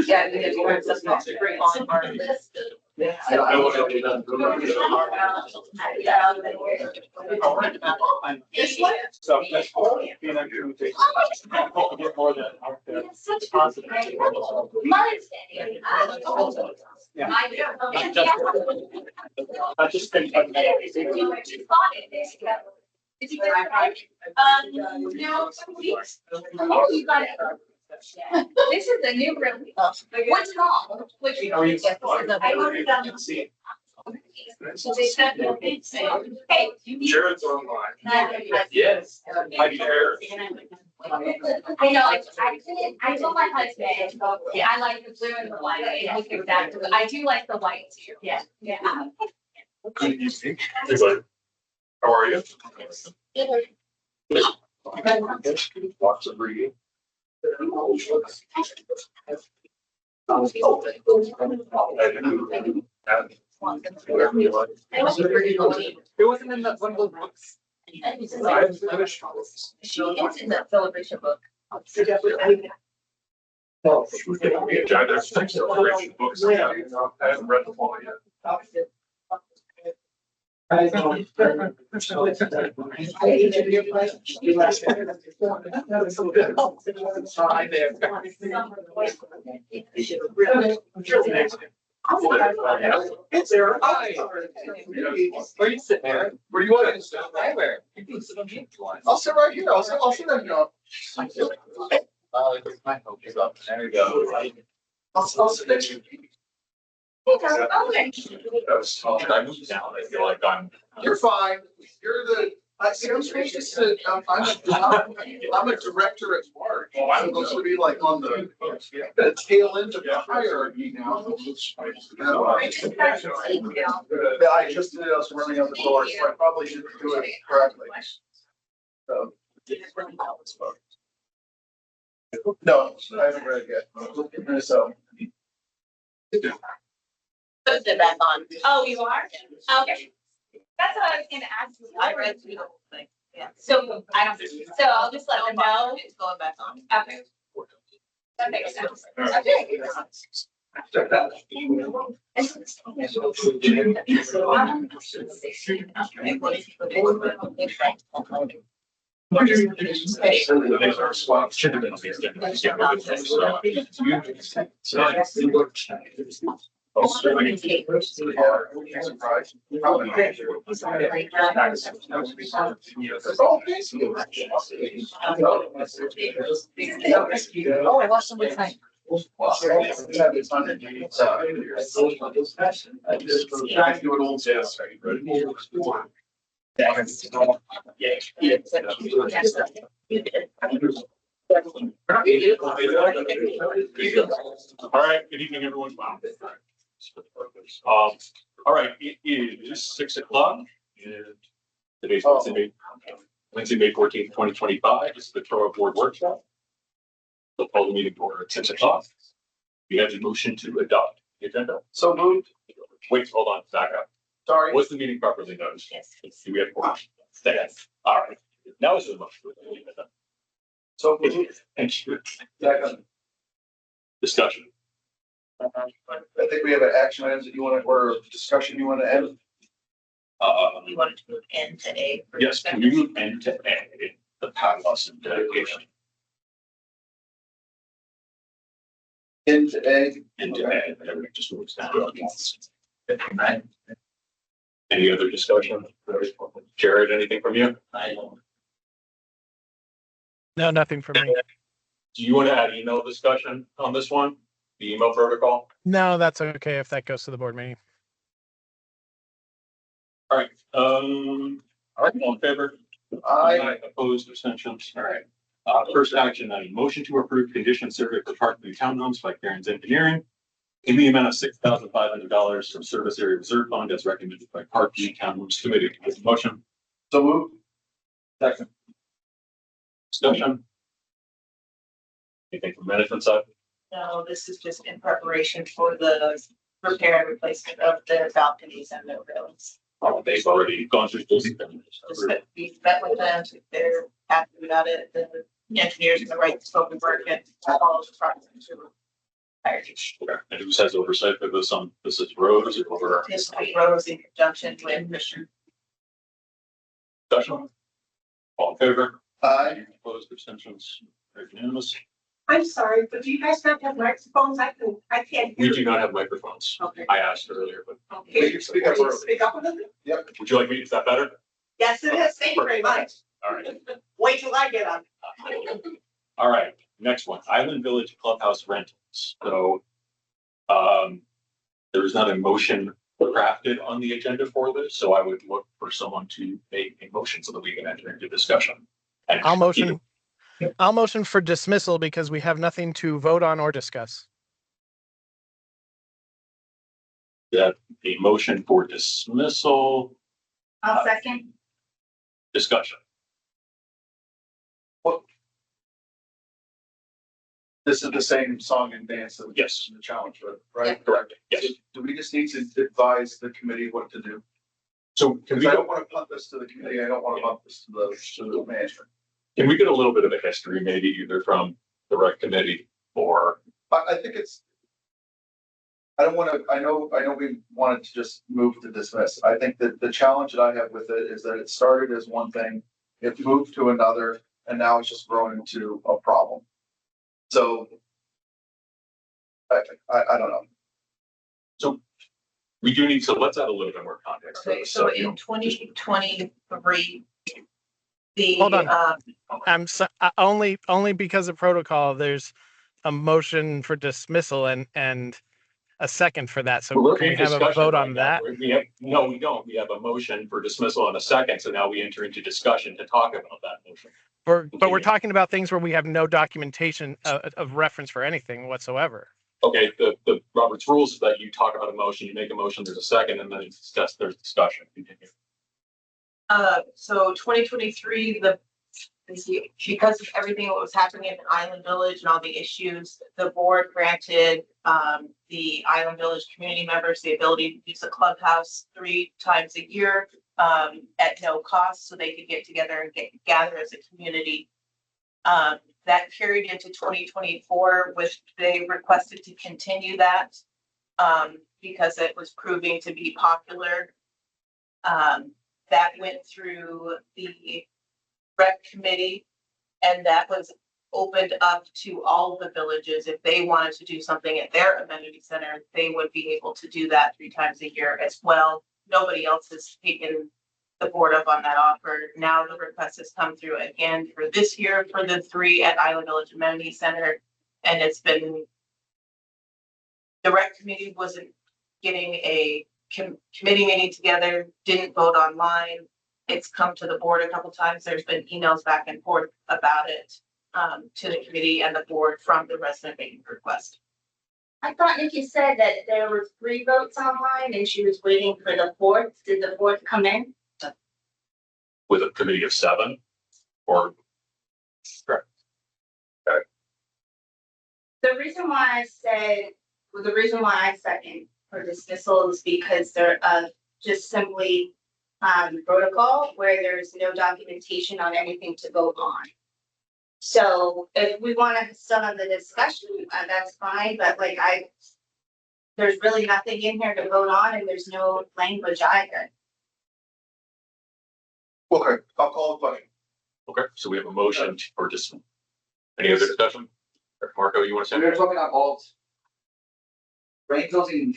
Yeah, because you have something to bring on our list. I don't want to do that. So that's all. You know, you take get more than out there. Positive. Yeah. I just think. No, some weeks. Oh, you got it. This is a new room. What's wrong? Which How are you? I wrote it down. So they said, hey, you. Jared's online. Yes. Yes. Hi, Jared. I know, I told my husband, I like the blue and the white, and he goes back to, I do like the white too. Yeah. Yeah. Good evening. Hey, how are you? Lots of reading. Whatever you like. It wasn't in that one of those books. I haven't finished. She is in that celebration book. Oh, yeah, there's six celebration books. I haven't read them all yet. It's there. Where you sitting there? Where do you want to sit? Anywhere. I'll sit right here. I'll sit right here. My hope is up. There you go. I'll sit next to you. Okay. That was tough. I moved down. I feel like you're fine. You're the. I'm supposed to sit. I'm a director at work. Oh, I'm supposed to be like on the tail end of the hierarchy now. I just did it. I was running out the door, so I probably didn't do it correctly. So. No, I haven't read it yet. So. Put it back on. Oh, you are? Okay. That's what I was gonna ask you. I read through the whole thing. Yeah. So I don't, so I'll just let them know. It's going back on. Okay. That makes sense. Okay. Oh, I lost somebody's name. All right, good evening, everyone. Wow. All right, it is 6 o'clock. And today's Wednesday, May 14th, 2025. This is the CROA board workshop. We'll call the meeting to order at 6 o'clock. We have a motion to adopt the agenda. So moved. Wait, hold on, back up. Sorry. Was the meeting properly noticed? Yes. Do we have four? Yes. All right. Now is the motion. So moved. Thank you. Second. Discussion. I think we have an action items that you want to, or discussion you want to end. You wanted to move N to A. Yes, can we move N to A, the power loss and dedication? Into A. Into A, and we just moves down. Any other discussion? Jared, anything from you? I don't. No, nothing for me. Do you want to add email discussion on this one? The email protocol? No, that's okay if that goes to the board meeting. All right, all in favor? Aye. Opposed, abstentions? All right. First action item, motion to approve condition survey for Parkview Townhomes by Karen's Engineering in the amount of $6,500 from Service Area Reserve Fund as recommended by Parkview Townhomes Committee. With the motion. So moved. Second. Discussion. Anything from management side? No, this is just in preparation for the repair and replacement of the balconies and the railings. Oh, they've already gone through this. Just that we met with them, if they're happy about it, then engineers can write the scope of work and all the projects. Okay. And who says oversight for this? This is Rose or This Rose in conjunction with Mr. discussion? All in favor? Aye. Opposed, abstentions, unanimous. I'm sorry, but do you guys not have microphones? I can't We hear. do not have microphones. Okay. I asked earlier, but Okay. You speak up Will you early. Speak up a little bit. would you like me? Is that better? Yes, it is. Thank you very much. All right. Wait till I get on. All right. Next one, Island Village Clubhouse rentals. So, there is not a motion crafted on the agenda for this, so I would look for someone to make a motion so that we can enter into discussion. And I'll motion for dismissal because we have nothing to vote on or discuss. That a motion for dismissal, I'll second. discussion. This is the same song and dance that we Yes. in the challenge, right? Correct. Yes. Do we just need to advise the committee what to do? So can Because we I go, don't want to punt this to the committee. I don't want to punt this to the management. can we get a little bit of a history, maybe either from the rec committee or, I think it's. I don't want to, I know we wanted to just move to dismiss. I think that the challenge that I have with it is that it started as one thing, it moved to another, and now it's just grown into a problem. So. I don't know. we do need, so let's add a little bit more context. to Okay, this. so you know, in 2023, the, Hold on. Only because of protocol, there's a motion for dismissal and a second for that. So we're can we in have a discussion vote right on now. that? No, we don't. We have a motion for dismissal in a second, so now we enter into discussion to talk about that motion. But we're Continue. talking about things where we have no documentation of reference for anything whatsoever. Okay, the Robert's rules is that you talk about a motion, you make a motion, there's a second, and then it's discussed, there's discussion. Continue. so 2023, because of everything that was happening in Island Village and all the issues, the board granted the Island Village community members the ability to use the clubhouse 3 times a year at no cost, so they could get together and gather as a community. That carried into 2024, which they requested to continue that because it was proving to be popular. That went through the rec committee, and that was opened up to all the villages. If they wanted to do something at their amenity center, they would be able to do that 3 times a year as well. Nobody else has taken the board up on that offer. Now the request has come through again for this year for the 3 at Island Village Amenity Center. And it's been, the rec committee wasn't getting a committee meeting together, didn't vote online. It's come to the board a couple times. There's been emails back and forth about it to the committee and the board from the resident making request. I thought Nikki said that there were 3 votes online and she was waiting for the 4th. Did the 4th come in? With a committee of 7 or. Correct. The reason why I second for dismissal is because they're just simply protocol where there's no documentation on anything to vote on. So if we want to still have the discussion, that's fine, but there's really nothing in here to vote on and there's no language either. Okay, I'll call the question. Okay, so we have a motion for dismissal. Any other discussion? Marco, you want to say? We're talking about rentals in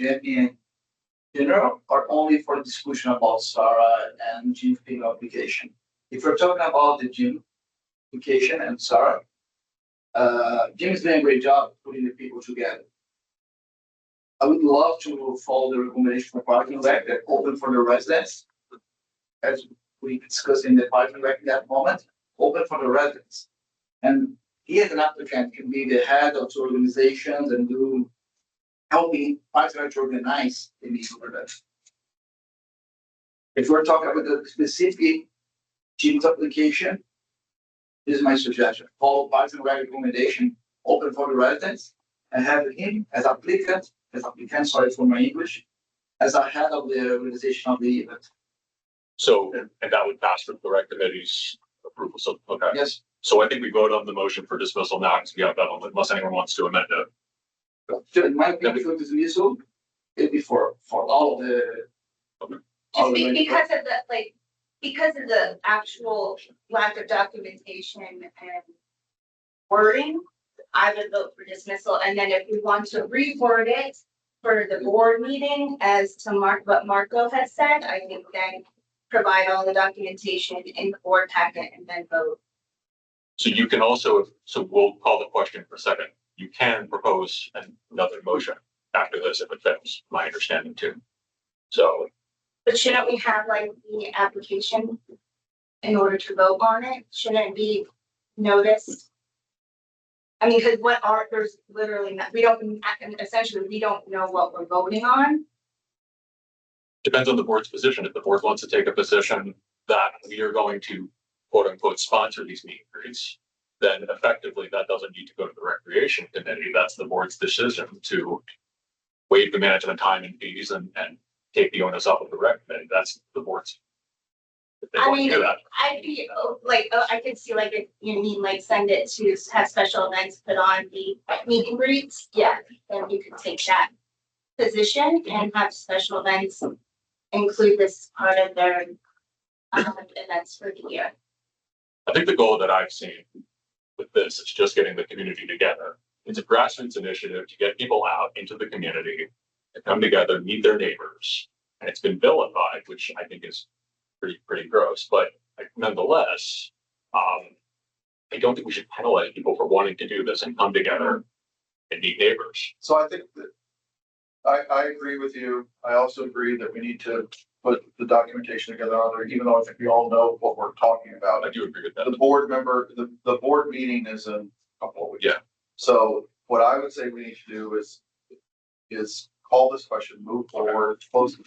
general or only for discussion about SARA and gym fee application? If we're talking about the gym application and SARA, Jim is doing a great job putting the people together. I would love to follow the recommendation for parking rec that open for the residents. As we discussed in the parking rec at that moment, open for the residents. And he as an applicant can be the head of two organizations and helping parks rec to organize the meeting for that. If we're talking about the specific Jim's application, this is my suggestion. Follow parks and rec recommendation, open for the residents, and have him as applicant, sorry for my English, as a head of the organization of the event. So, and that would pass with the rec committee's approval. So, okay. Yes, So I think we vote on the motion for dismissal now, because we have that one, unless anyone wants to amend it. In my opinion, for dismissal, it'd be for all the. Just because of the, like, because of the actual lack of documentation and wording, I would vote for dismissal, and then if we want to reword it for the board meeting, as to what Marco has said, I think then provide all the documentation in the board packet and then vote. So you can also, so we'll call the question for a second. You can propose another motion after this if it fails, my understanding too. So, But shouldn't we have like the application in order to vote on it? Shouldn't it be noticed? I mean, because there's literally not, essentially, we don't know what we're voting on. depends on the board's position. If the board wants to take a position that we are going to quote unquote sponsor these meet and greets, then effectively that doesn't need to go to the recreation committee. That's the board's decision to waive the management time and fees and take the onus off of the rec committee. That's the board's. If they I want to mean, do that. I'd be I could see like if you mean like send it to have special events put on the meet and greets, yeah, then you could take that position and have special events include this part of their events for the year. I think the goal that I've seen with this is just getting the community together. It's a grassroots initiative to get people out into the community to come together, meet their neighbors. And it's been vilified, which I think is pretty gross, but nonetheless, I don't think we should penalize people for wanting to do this and come together and meet neighbors. So I think that I agree with you. I also agree that we need to put the documentation together on there, even though I think we all know what we're talking about. I do agree with that. The board member, the board meeting is in a couple of weeks. Yeah. So what I would say we need to do is call this question, move forward, close the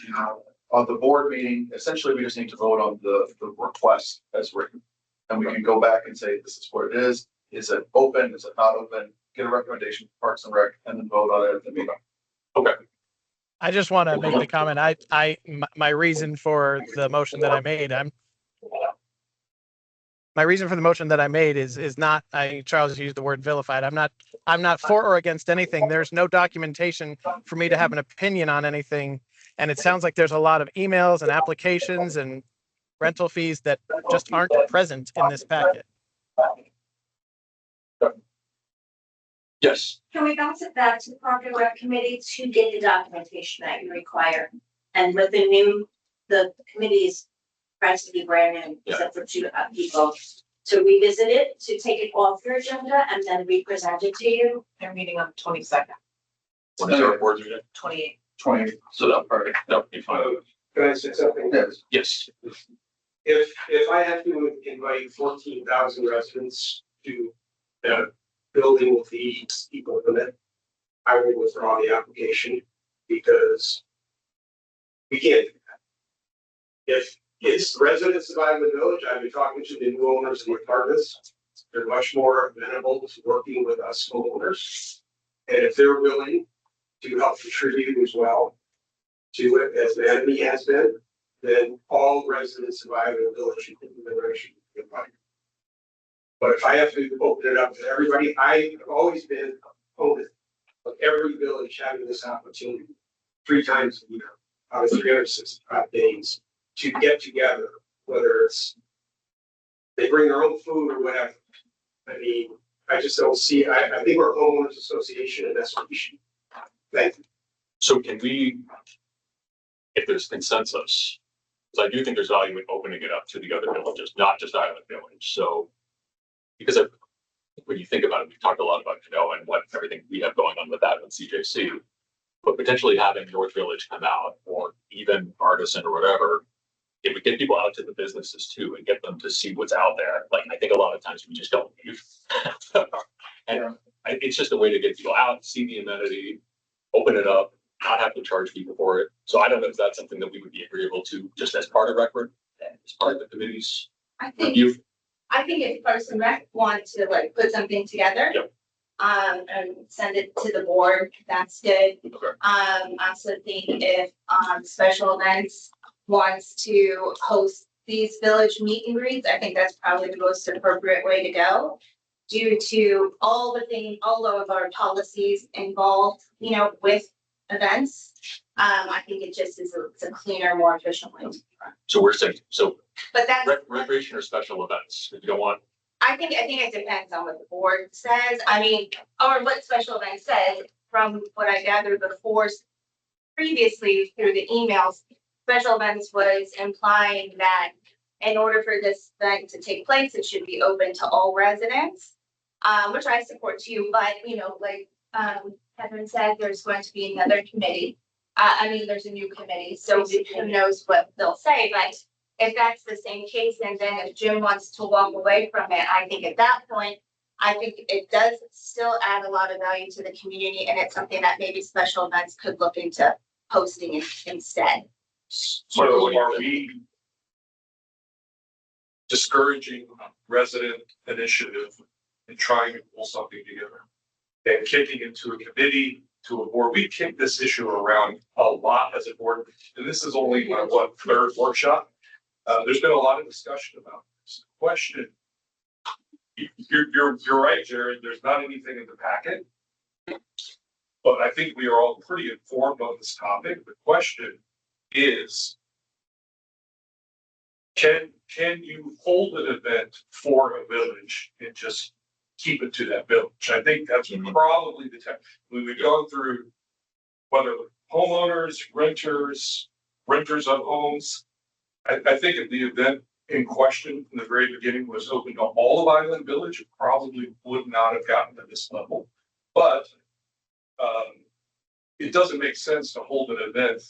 on the board meeting. Essentially, we just need to vote on the request as written. And we can go back and say, this is what it is. Is it open? Is it not open? Get a recommendation from Parks and Rec and then vote on it at the meeting. Okay. I just want to make the comment. My reason for the motion that I made, my reason for the motion that I made is not, Charles used the word vilified. I'm not for or against anything. There's no documentation for me to have an opinion on anything. And it sounds like there's a lot of emails and applications and rental fees that just aren't present in this packet. Yes. Can we bounce it back to the Park and Rec Committee to get the documentation that you require? And with the committee is practically brand new, except for two people. To revisit it, to take it off your agenda and then re-present it to you. They're meeting on the 22nd, When is our board meeting? 28th. 20. So that'll be fine. Can I say something? Yes. Yes. If I have to invite 14,000 residents to the building with the people in it, I will withdraw the application because we can't do that. If it's residents of Iowa Village, I've been talking to the new owners and apartments. They're much more amenable to working with us homeowners. And if they're willing to help contribute as well to it as the enemy has been, then all residents of Iowa Village should be invited. But if I have to open it up to everybody, I've always been opponent of every village having this opportunity 3 times a year out of 365 days to get together, whether it's they bring their own food or whatever. I mean, I just don't see, I think we're a homeowners association and that's what we should. Thank you. So can we, if there's consensus, because I do think there's value in opening it up to the other villages, not just Island Village. So, because when you think about it, we've talked a lot about Canoa and what everything we have going on with that and CJC, but potentially having North Village come out or even Artisan or whatever, it would get people out to the businesses too and get them to see what's out there. Like, I think a lot of times we just don't leave. And it's just a way to get people out, see the amenity, open it up, not have to charge people for it. So I don't know if that's something that we would be agreeable to just as part of record, as part of the committee's I think review. if Parks and Rec want to like put something together. Yep. And send it to the board, that's good. Okay. I also think if special events wants to host these village meet and greets, I think that's probably the most appropriate way to go. Due to all of our policies involved, with events. I think it just is it's a cleaner, more efficient way. So we're saying, so But that's, recreation or special events, if you don't want, I think it depends on what the board says. I mean, or what special event says. From what I gathered before, previously through the emails, special events was implying that in order for this event to take place, it should be open to all residents, which I support too. But like Kevin said, there's going to be another committee. There's a new committee, so who knows what they'll say. But if that's the same case, and then if Jim wants to walk away from it, I think at that point, I think it does still add a lot of value to the community, and it's something that maybe special events could look into hosting instead. So are we discouraging resident initiative and trying to pull something together and kicking it to a committee, to a board? We kicked this issue around a lot as a board, and this is only my third workshop. There's been a lot of discussion about this question. You're right, Jared. There's not anything in the packet, but I think we are all pretty informed on this topic. The question is, can you hold an event for a village and just keep it to that village? I think that's probably the time. We've gone through whether homeowners, renters of homes. I think if the event in question from the very beginning was open to all of Island Village, it probably would not have gotten to this level. But it doesn't make sense to hold an event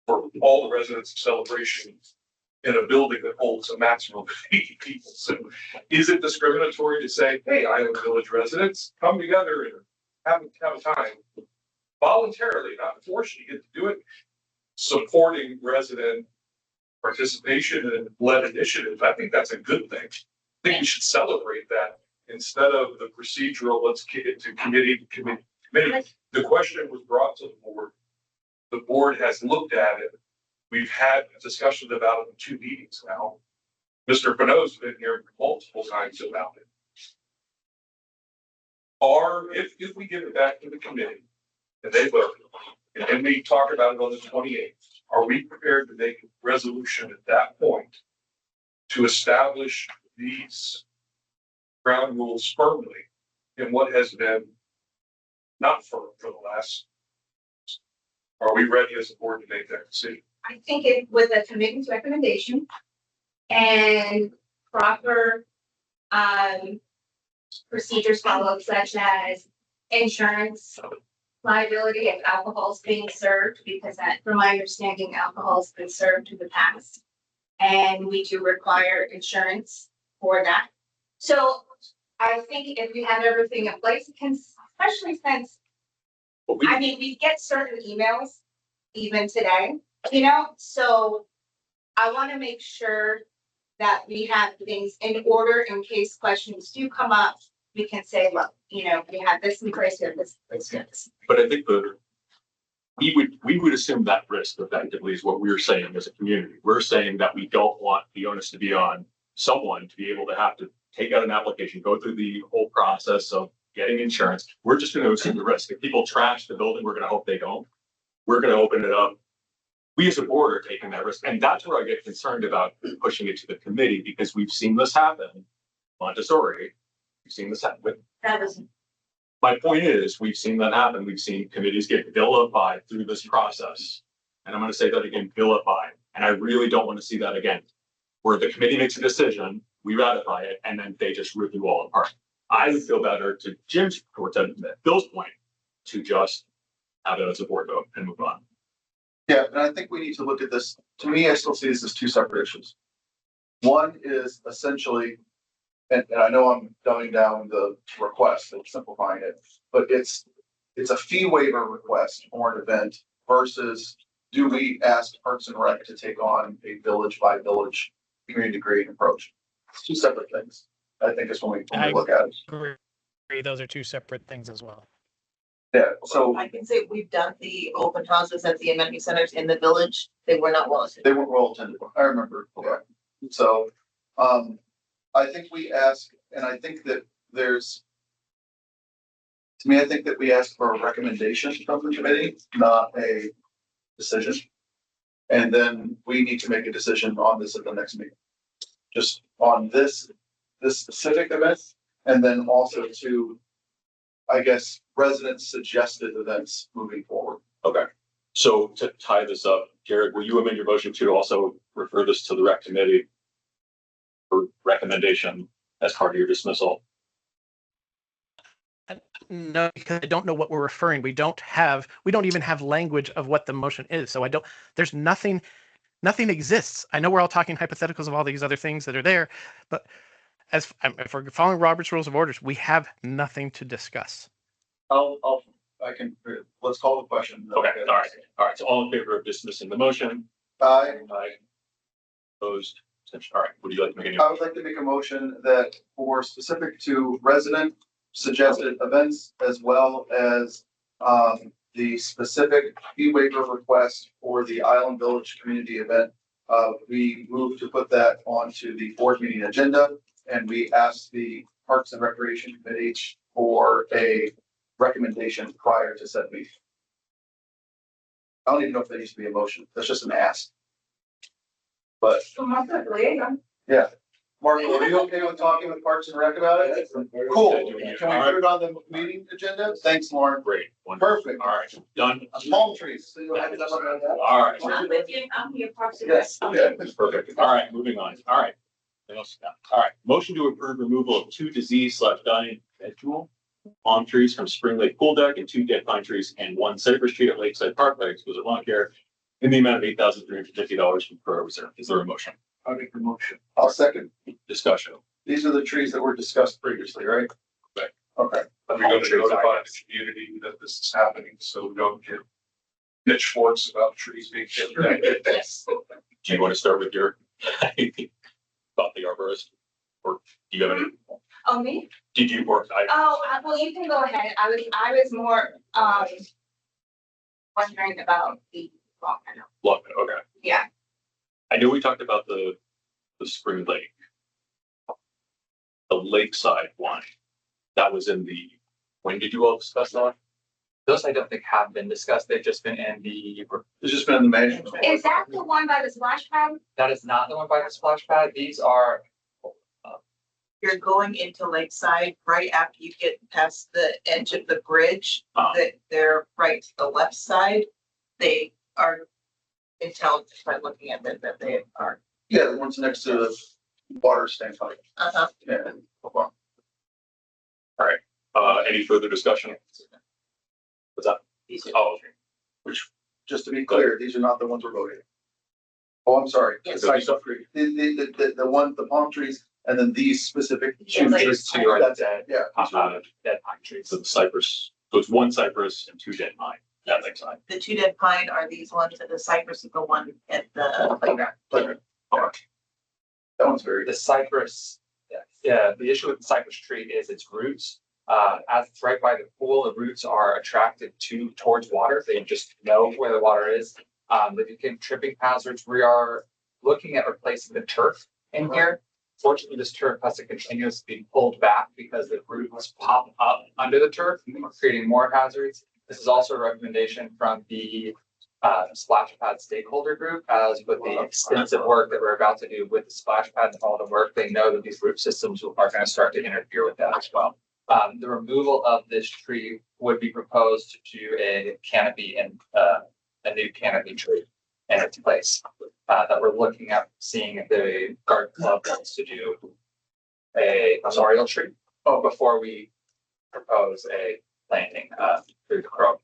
for all the residents of Celebration in a building that holds a maximum of 80 people. So is it discriminatory to say, hey, Island Village residents, come together and have a time voluntarily, not forcing you to do it, supporting resident participation and led initiative? I think that's a good thing. I think we should celebrate that instead of the procedural, let's kick it to committee. The question was brought to the board. The board has looked at it. We've had discussions about it in 2 meetings now. Mr. Pinot's been here multiple times about it. If we give it back to the committee and they vote, and then we talk about it on the 28th, are we prepared to make a resolution at that point to establish these ground rules firmly in what has been not firm for the last? Are we ready as a board to make that decision? I think with the committee's recommendation and proper procedures followed, such as insurance liability if alcohol is being served, because that, from my understanding, alcohol has been served in the past. And we do require insurance for that. So I think if we have everything in place, especially since, we get certain emails even today, so I want to make sure that we have things in order in case questions do come up. We can say, look, we have this in place here, this in place here. but I think we would assume that risk effectively is what we're saying as a community. We're saying that we don't want the onus to be on someone to be able to have to take out an application, go through the whole process of getting insurance. We're just going to assume the risk. If people trash the building, we're going to hope they don't. We're going to open it up. We as a board are taking that risk. And that's where I get concerned about pushing it to the committee, because we've seen this happen. Montessori, we've seen this happen. That was My point is, we've seen that happen. We've seen committees get vilified through this process. And I'm going to say that again, vilified. And I really don't want to see that again, where the committee makes a decision, we ratify it, and then they just rip you all apart. I would feel better, to Jim's, or to Bill's point, to just have it as a board vote and move on. Yeah, and I think we need to look at this. To me, I still see this as 2 separate issues. One is essentially, and I know I'm dumbing down the request and simplifying it, but it's a fee waiver request for an event versus do we ask Parks and Rec to take on a village by village community creating approach? It's 2 separate things. I think is when we look at it. Agree. Those are 2 separate things as well. Yeah, so I can say we've done the open houses at the amenity centers in the village. They were not well attended. they weren't well attended. I remember. Yeah. So, I think we ask, and I think that there's, to me, I think that we ask for a recommendation from the committee, not a decision. And then we need to make a decision on this at the next meeting. Just on this specific event, and then also to, I guess, residents suggested events moving forward. Okay, so to tie this up, Jared, will you amend your motion to also refer this to the rec committee for recommendation as part of your dismissal? No, because I don't know what we're referring. We don't even have language of what the motion is. So there's nothing exists. I know we're all talking hypotheticals of all these other things that are there, but if we're following Robert's Rules of Orders, we have nothing to discuss. Let's call the question. Okay, all right. So all in favor of dismissing the motion? Aye. Opposed? All right, would you like to make any? I would like to make a motion that for specific to resident suggested events as well as the specific fee waiver request for the Island Village community event. We move to put that onto the board meeting agenda, and we ask the Parks and Recreation Committee for a recommendation prior to said meeting. I don't even know if that needs to be a motion. That's just an ask. But yeah. Marco, are you okay with talking with Parks and Rec about it? Cool. Can we put it on the meeting agenda? Thanks, Lauren. Great. Perfect. All right, done. Palm trees. All right. I'm with you, I'm here, Parks and Yes. Rec. Perfect. All right, moving on. All right. Anything else? No. All right, motion to approve removal of 2 disease/dying vegetable palm trees from Spring Lake Pool Deck and 2 dead pine trees and 1 cypress tree at Lakeside Park by Exquisite Lawn Care in the amount of $8,350 from CROA reserve. Is there a motion? I'll make the motion. I'll second. Discussion. These are the trees that were discussed previously, right? Right. Okay. We're going to notify the community that this is happening, so we don't get pitchforks about trees being hit. Do you want to start with your about the arborist? Or do you have any? Oh, me? Did you work? Well, you can go ahead. I was more, wondering about the law panel. Okay. Yeah. I know we talked about the Spring Lake. The Lakeside one. That was in the, when did you all discuss that? Those I don't think have been discussed. They've just been in It's just been in the management. Is that the one by the splash pad? that is not the one by the splash pad. These are, You're going into Lakeside right after you get past the edge of the bridge, that they're right to the left side. They are intelligent by looking at them that they are. Yeah, the ones next to the water stand pipe. Uh-huh. Yeah. Any further discussion? What's that? Oh, okay. Which, just to be clear, these are not the ones we're voting. Oh, I'm sorry. Yes. The palm trees, and then these specific. Yeah, like- these 2 are That's- dead, Yeah. dead pine trees. So the cypress, so it's 1 cypress and 2 dead pine. That makes sense. The 2 dead pine are these ones, and the cypress is the one at the playground. That one's very. The cypress, the issue with the cypress tree is its roots. As it's right by the pool, the roots are attracted towards water. They just know where the water is. They became tripping hazards. We are looking at replacing the turf in here. Fortunately, this turf has to continuously be pulled back because the roots pop up under the turf, creating more hazards. This is also a recommendation from the splash pad stakeholder group, as with the extensive work that we're about to do with the splash pad and all the work, they know that these root systems are going to start to interfere with that as well. The removal of this tree would be proposed to do a canopy and a new canopy tree in its place. That we're looking at seeing if the garden club wants to do a memorial tree before we propose a planting through the CROA.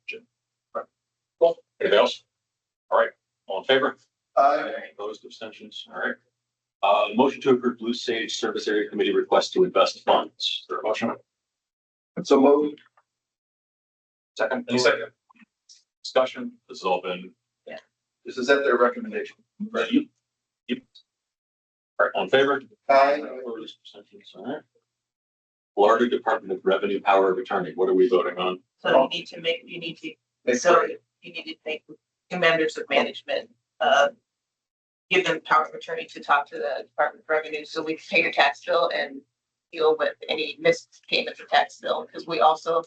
Cool. Anything else? All right. All in favor? Aye. Opposed, abstentions? All right. Motion to approve Blue Sage Service Area Committee request to invest funds. Is there a motion? So moved. Second. Any second. Discussion. This has all been. This is at their recommendation. Right. Yep. All right. All in favor? Aye. Opposed, abstentions? All right. Florida Department of Revenue Power of Attorney. What are we voting on? So you need to, so you need to make the members of management, give them power of attorney to talk to the Department of Revenue, so we can pay your tax bill and deal with any missed payment for tax bill, because we also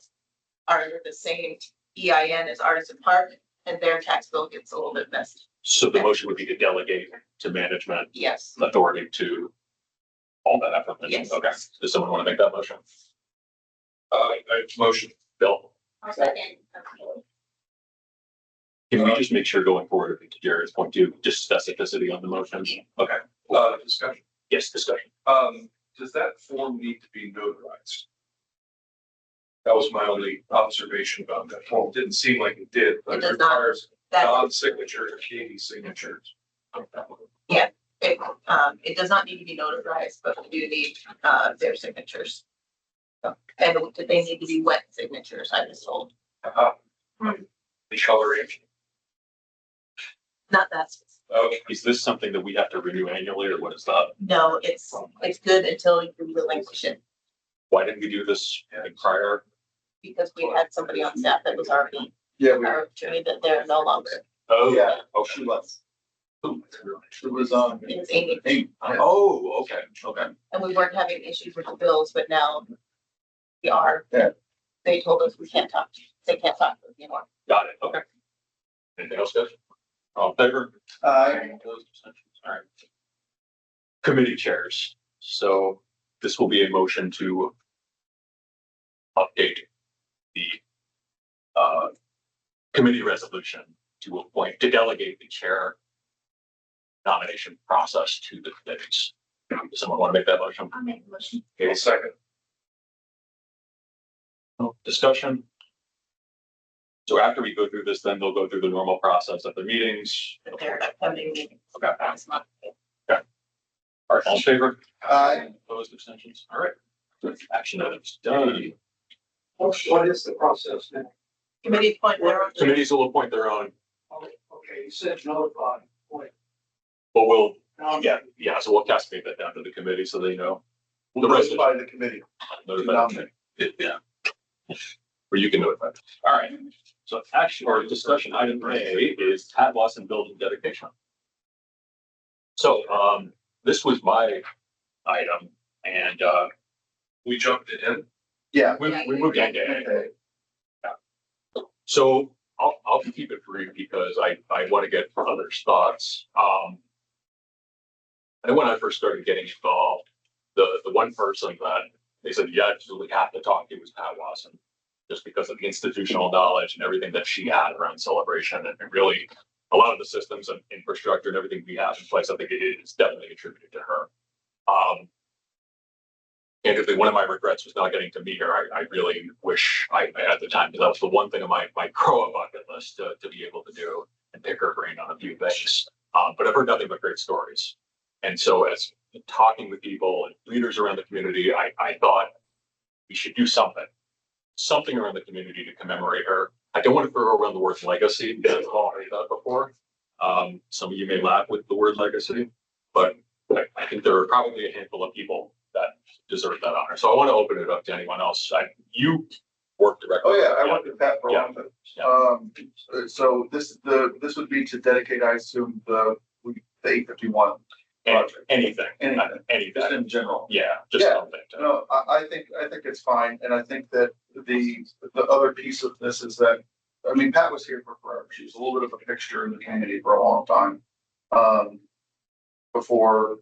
are under the same EIN as Artisan Park, and their tax bill gets a little bit messy. So the motion would be to delegate to management Yes. authority to all that effort. Yes. Okay. Does someone want to make that motion? I motion. Bill, I'll second. can we just make sure going forward, to Jared's point too, just specificity on the motion? Okay. Discussion. Yes, discussion. Does that form need to be notarized? That was my only observation about that form. Didn't seem like it did, but It it does not. requires That, non-signature or Katie's signatures. it does not need to be notarized, but we do need, their signatures. And they need to be wet signatures, I was told. The coloration. Not that specific. Okay. Is this something that we have to renew annually or what is that? No, it's good until you relinquish it, Why didn't we do this in prior? because we had somebody on staff that was already, Yeah, we, our attorney, that they're no longer. Oh, Yeah. Oh, she was. Who? It was, It's Amy, Amy. Oh, okay, okay. and we weren't having issues with the bills, but now we are. Yeah. They told us we can't talk, they can't talk to us anymore. Got it, okay. Anything else, guys? All in favor? Opposed, abstentions? All right. Committee chairs. So this will be a motion to update the committee resolution to appoint, to delegate the chair nomination process to the committees. Does someone want to make that motion? I'll make the motion. Okay, Second. no discussion. So after we go through this, then they'll go through the normal process at the meetings. But they're upcoming meeting. Okay. Next month. All right, all in favor? Aye. Opposed, abstentions? All right. Action items done. What is the process now? Committee appoint their own. Committees will appoint their own, Okay, you said notify. but we'll, yeah, so we'll cascade that down to the committee so they know. We'll notify the committee. Notify to them. nominate. Yeah. Or you can notify. All right. So action or discussion item A is Pat Lawson building dedication. So, this was my item and, We jumped it in. Yeah. we moved into A. Okay. So I'll keep it brief because I want to get others' thoughts. And when I first started getting involved, the one person that they said, you absolutely have to talk to was Pat Watson, just because of the institutional knowledge and everything that she had around celebration and really a lot of the systems and infrastructure and everything we have in place. I think it is definitely attributed to her. Candidly, one of my regrets was not getting to meet her. I really wish I had the time, because that was the one thing on my CROA bucket list to be able to do and pick her brain on a few things. But I've heard nothing but great stories. And so as talking with people and leaders around the community, I thought we should do something around the community to commemorate her. I don't want to throw around the word legacy because I've all heard that before. Some of you may laugh with the word legacy, but I think there are probably a handful of people that deserve that honor. So I want to open it up to anyone else. You work directly. Oh, yeah, I worked with Pat for a long time. So this would be to dedicate, I assume, the 851. Anything, Just in general. Yeah, just Yeah. something. No, I think it's fine, and I think that the other piece of this is that, I mean, Pat was here for forever. She was a little bit of a fixture in the community for a long time. Before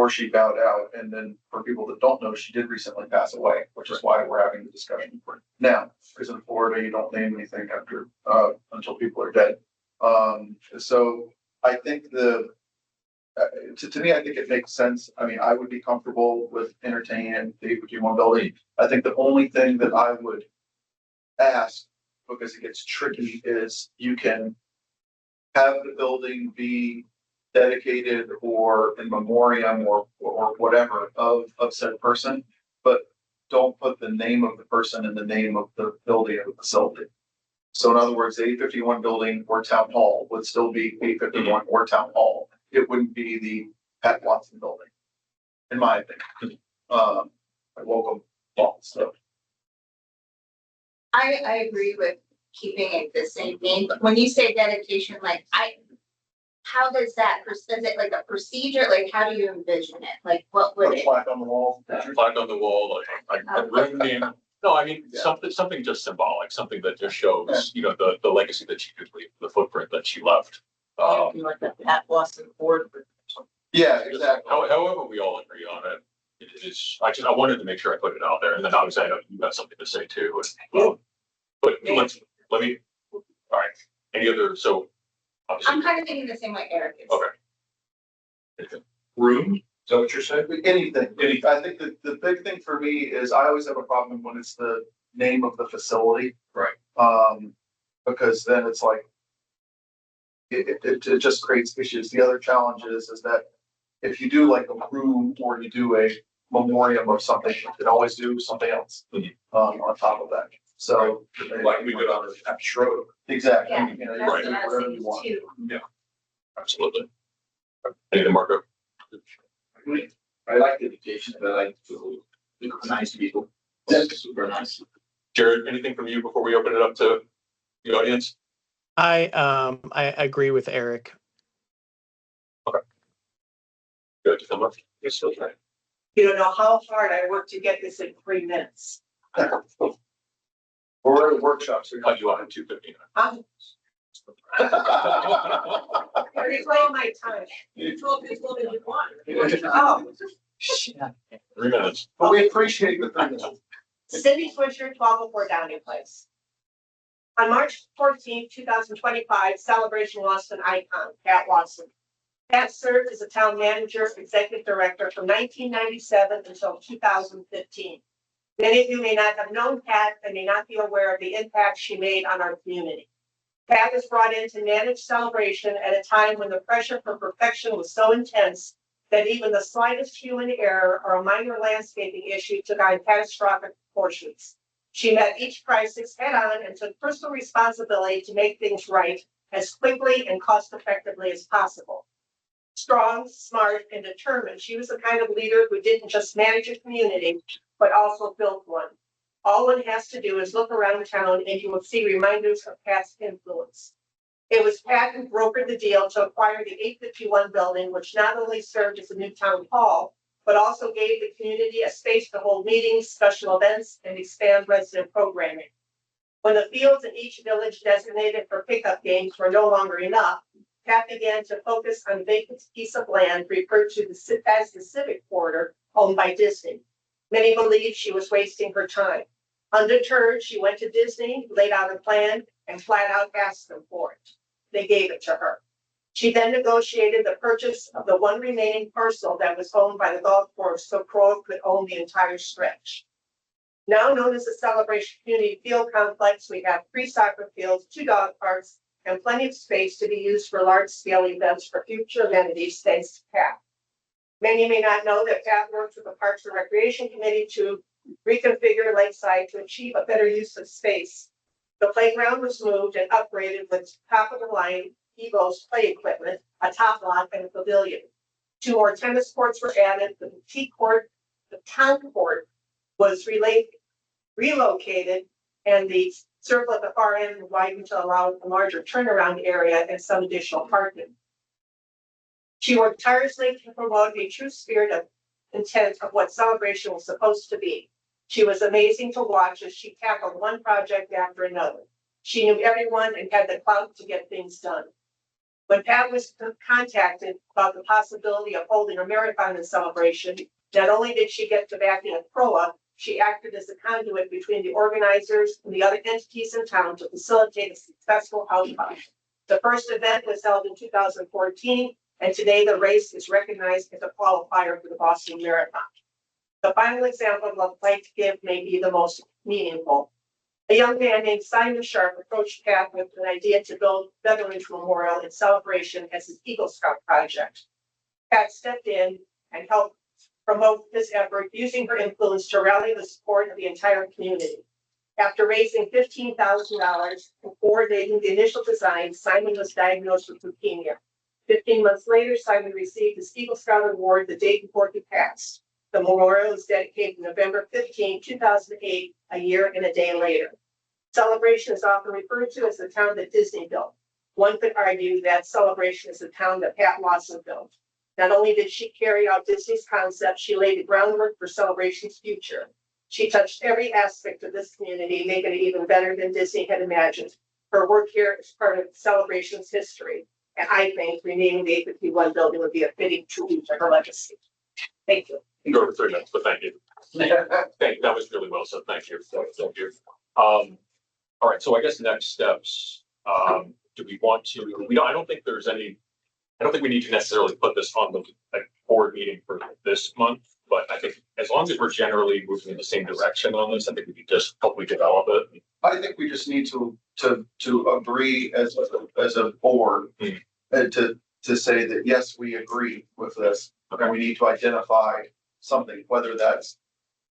she bowed out, and then for people that don't know, she did recently pass away, which is why we're having the discussion now. Because in Florida, you don't name anything after until people are dead. So I think to me, I think it makes sense. I mean, I would be comfortable with entertaining the 851 building. I think the only thing that I would ask, because it gets tricky, is you can have the building be dedicated or in memoriam or whatever of said person, but don't put the name of the person and the name of the building or the facility. So in other words, the 851 building or town hall would still be 851 or town hall. It wouldn't be the Pat Watson building, in my opinion. I welcome So. I agree with keeping it the same name, but when you say dedication, like how does that, is it like a procedure? Like, how do you envision it? Like, what would Put a it? plaque on the wall. Flag on the wall, like a room name. No, I mean, something just symbolic, something that just shows, you know, the legacy that she could leave, the footprint that she left. Like the Pat Watson board. Yeah, Just exactly. However, we all agree on it. It is, I wanted to make sure I put it out there, and then obviously I know you got something to say too. But let me, all right, any other, so. Obviously, I'm kind of thinking the same way Eric is. okay. Room, is that what you're saying? Anything. I think the big thing for me is I always have a problem when it's the name of the facility. Right. Because then it's like, it just creates issues. The other challenge is that if you do like a room or you do a memoriam of something, you can always do something else on top of that. So Like we did on the CROA. exactly. Yeah, You know, you that's can do what I was whatever you thinking want. too. Absolutely. Anything, Marco? I like education, but I like to look nice people. That's super nice. Jared, anything from you before we open it up to the audience? I agree with Eric. Good, come up. You're still trying. You don't know how hard I worked to get this in 3 minutes. Or at workshops. We cut you off at 2:59. I'm reclaim my time. You told me what you want. Oh, 3 minutes. But we appreciate the thing. Cindy Swisher, 1204 Downing Place. On March 14th, 2025, Celebration lost an icon, Pat Watson. Pat served as a town manager, executive director from 1997 until 2015. Many of you may not have known Pat and may not be aware of the impact she made on our community. Pat was brought in to manage Celebration at a time when the pressure for perfection was so intense that even the slightest human error or a minor landscaping issue took on catastrophic proportions. She met each crisis head on and took personal responsibility to make things right as quickly and cost effectively as possible. Strong, smart, and determined, she was the kind of leader who didn't just manage a community, but also built one. All one has to do is look around town and you will see reminders of Pat's influence. It was Pat who brokered the deal to acquire the 851 building, which not only served as a new town hall, but also gave the community a space to hold meetings, special events, and expand resident programming. When the fields in each village designated for pickup games were no longer enough, Pat began to focus on a vacant piece of land referred to as the Civic Corridor, owned by Disney. Many believed she was wasting her time. Undeterred, she went to Disney, laid out a plan, and flat out asked them for it. They gave it to her. She then negotiated the purchase of the one remaining parcel that was owned by the golf course so CROA could own the entire stretch. Now known as the Celebration Community Field Complex, we have 3 soccer fields, 2 dog parks, and plenty of space to be used for large-scale events for future amenities, thanks to Pat. Many may not know that Pat worked with the Parks and Recreation Committee to reconfigure Lakeside to achieve a better use of space. The playground was moved and upgraded with top-of-the-line Evo's play equipment, a top lot, and a pavilion. 2 more tennis courts were added. The boutique court, the town court, was relocated, and the circle at the far end widened to allow a larger turnaround area and some additional parking. She worked tirelessly to promote a true spirit of intent of what Celebration was supposed to be. She was amazing to watch as she tackled one project after another. She knew everyone and had the clout to get things done. When Pat was contacted about the possibility of holding a marathon in Celebration, not only did she get the backing of CROA, she acted as a conduit between the organizers and the other entities in town to facilitate a successful outcome. The first event was held in 2014, and today the race is recognized as a qualifier for the Boston Marathon. The final example I'd like to give may be the most meaningful. A young man named Simon Sharp approached Pat with an idea to build Veterans Memorial in Celebration as his Eagle Scout project. Pat stepped in and helped promote this effort, using her influence to rally the support of the entire community. After raising $15,000 and coordinating the initial design, Simon was diagnosed with leukemia. 15 months later, Simon received his Eagle Scout Award the day before he passed. The memorial is dedicated November 15, 2008, a year and a day later. Celebration is often referred to as the town that Disney built. One could argue that Celebration is the town that Pat Lawson built. Not only did she carry out Disney's concept, she laid the groundwork for Celebration's future. She touched every aspect of this community, making it even better than Disney had imagined. Her work here is part of Celebration's history, and I think renaming the 851 building would be a fitting tribute to her legacy. Thank you. Go over 3 minutes, but thank you. Thank you. That was really well said. Thank you. Thank you. All right. So I guess next steps. Do we want to? I don't think there's any. I don't think we need to necessarily put this on the board meeting for this month. But I think as long as we're generally moving in the same direction on this, I think we could just hopefully develop it. I think we just need to agree as a board to say that, yes, we agree with this. And we need to identify something, whether that's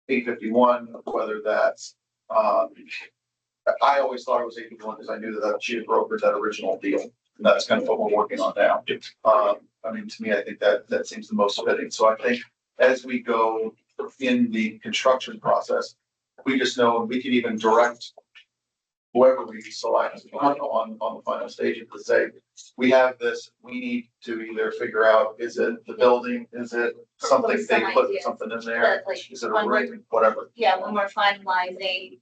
851, whether that's, I always thought it was 851 because I knew that she had brokered that original deal. And that's kind of what we're working on now. I mean, to me, I think that seems the most fitting. So I think as we go in the construction process, we just know we can even direct whoever we select on the final stage to say, we have this, we need to either figure out, is it the building, is it something, they put something in there, is it a ring, whatever. Yeah, when we're finalizing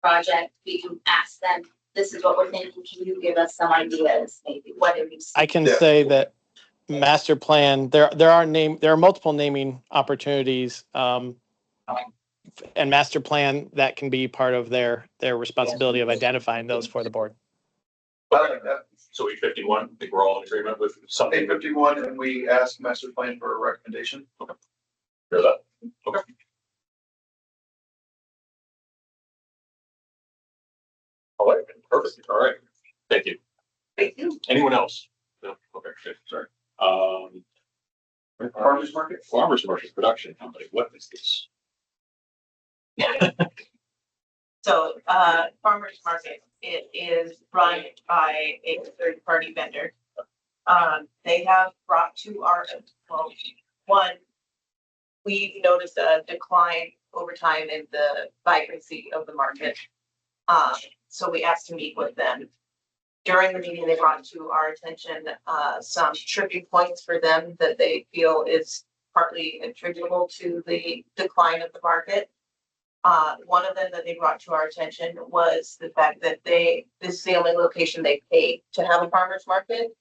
project, we can ask them, this is what we're thinking, can you give us some ideas, maybe, what have you seen? I can say that master plan, there are multiple naming opportunities, and master plan that can be part of their responsibility of identifying those for the board. I like that. So 851, I think we're all in agreement with something. 851, and we ask master plan for a recommendation. Okay. Hear that? Okay. All right, perfect. All right. Thank you. Thank you. Anyone else? No? Okay, good. Sorry. Farmers market? Farmers Market Production Company. What is this? So, farmer's market, it is run by a third-party vendor. They have brought to our, we've noticed a decline over time in the vibrancy of the market. So we asked to meet with them. During the meeting, they brought to our attention, some tripping points for them that they feel is partly attributable to the decline of the market. One of them that they brought to our attention was the fact that this is the only location they pay to have a farmer's market.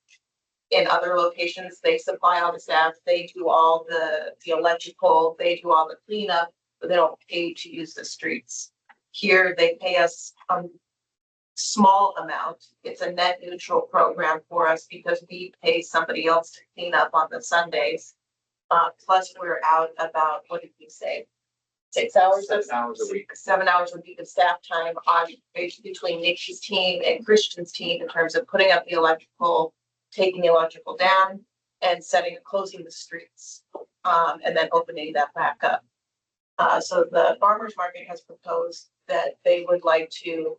In other locations, they supply all the staff, they do all the electrical, they do all the cleanup, but they don't pay to use the streets. Here, they pay us a small amount. It's a net neutral program for us because we pay somebody else to clean up on the Sundays. Plus, we're out about, what did we say? 6 hours? 7 hours a week. 7 hours a week of staff time on between Nikki's team and Christian's team in terms of putting up the electrical, taking the electrical down, and closing the streets, and then opening that back up. So the farmers market has proposed that they would like to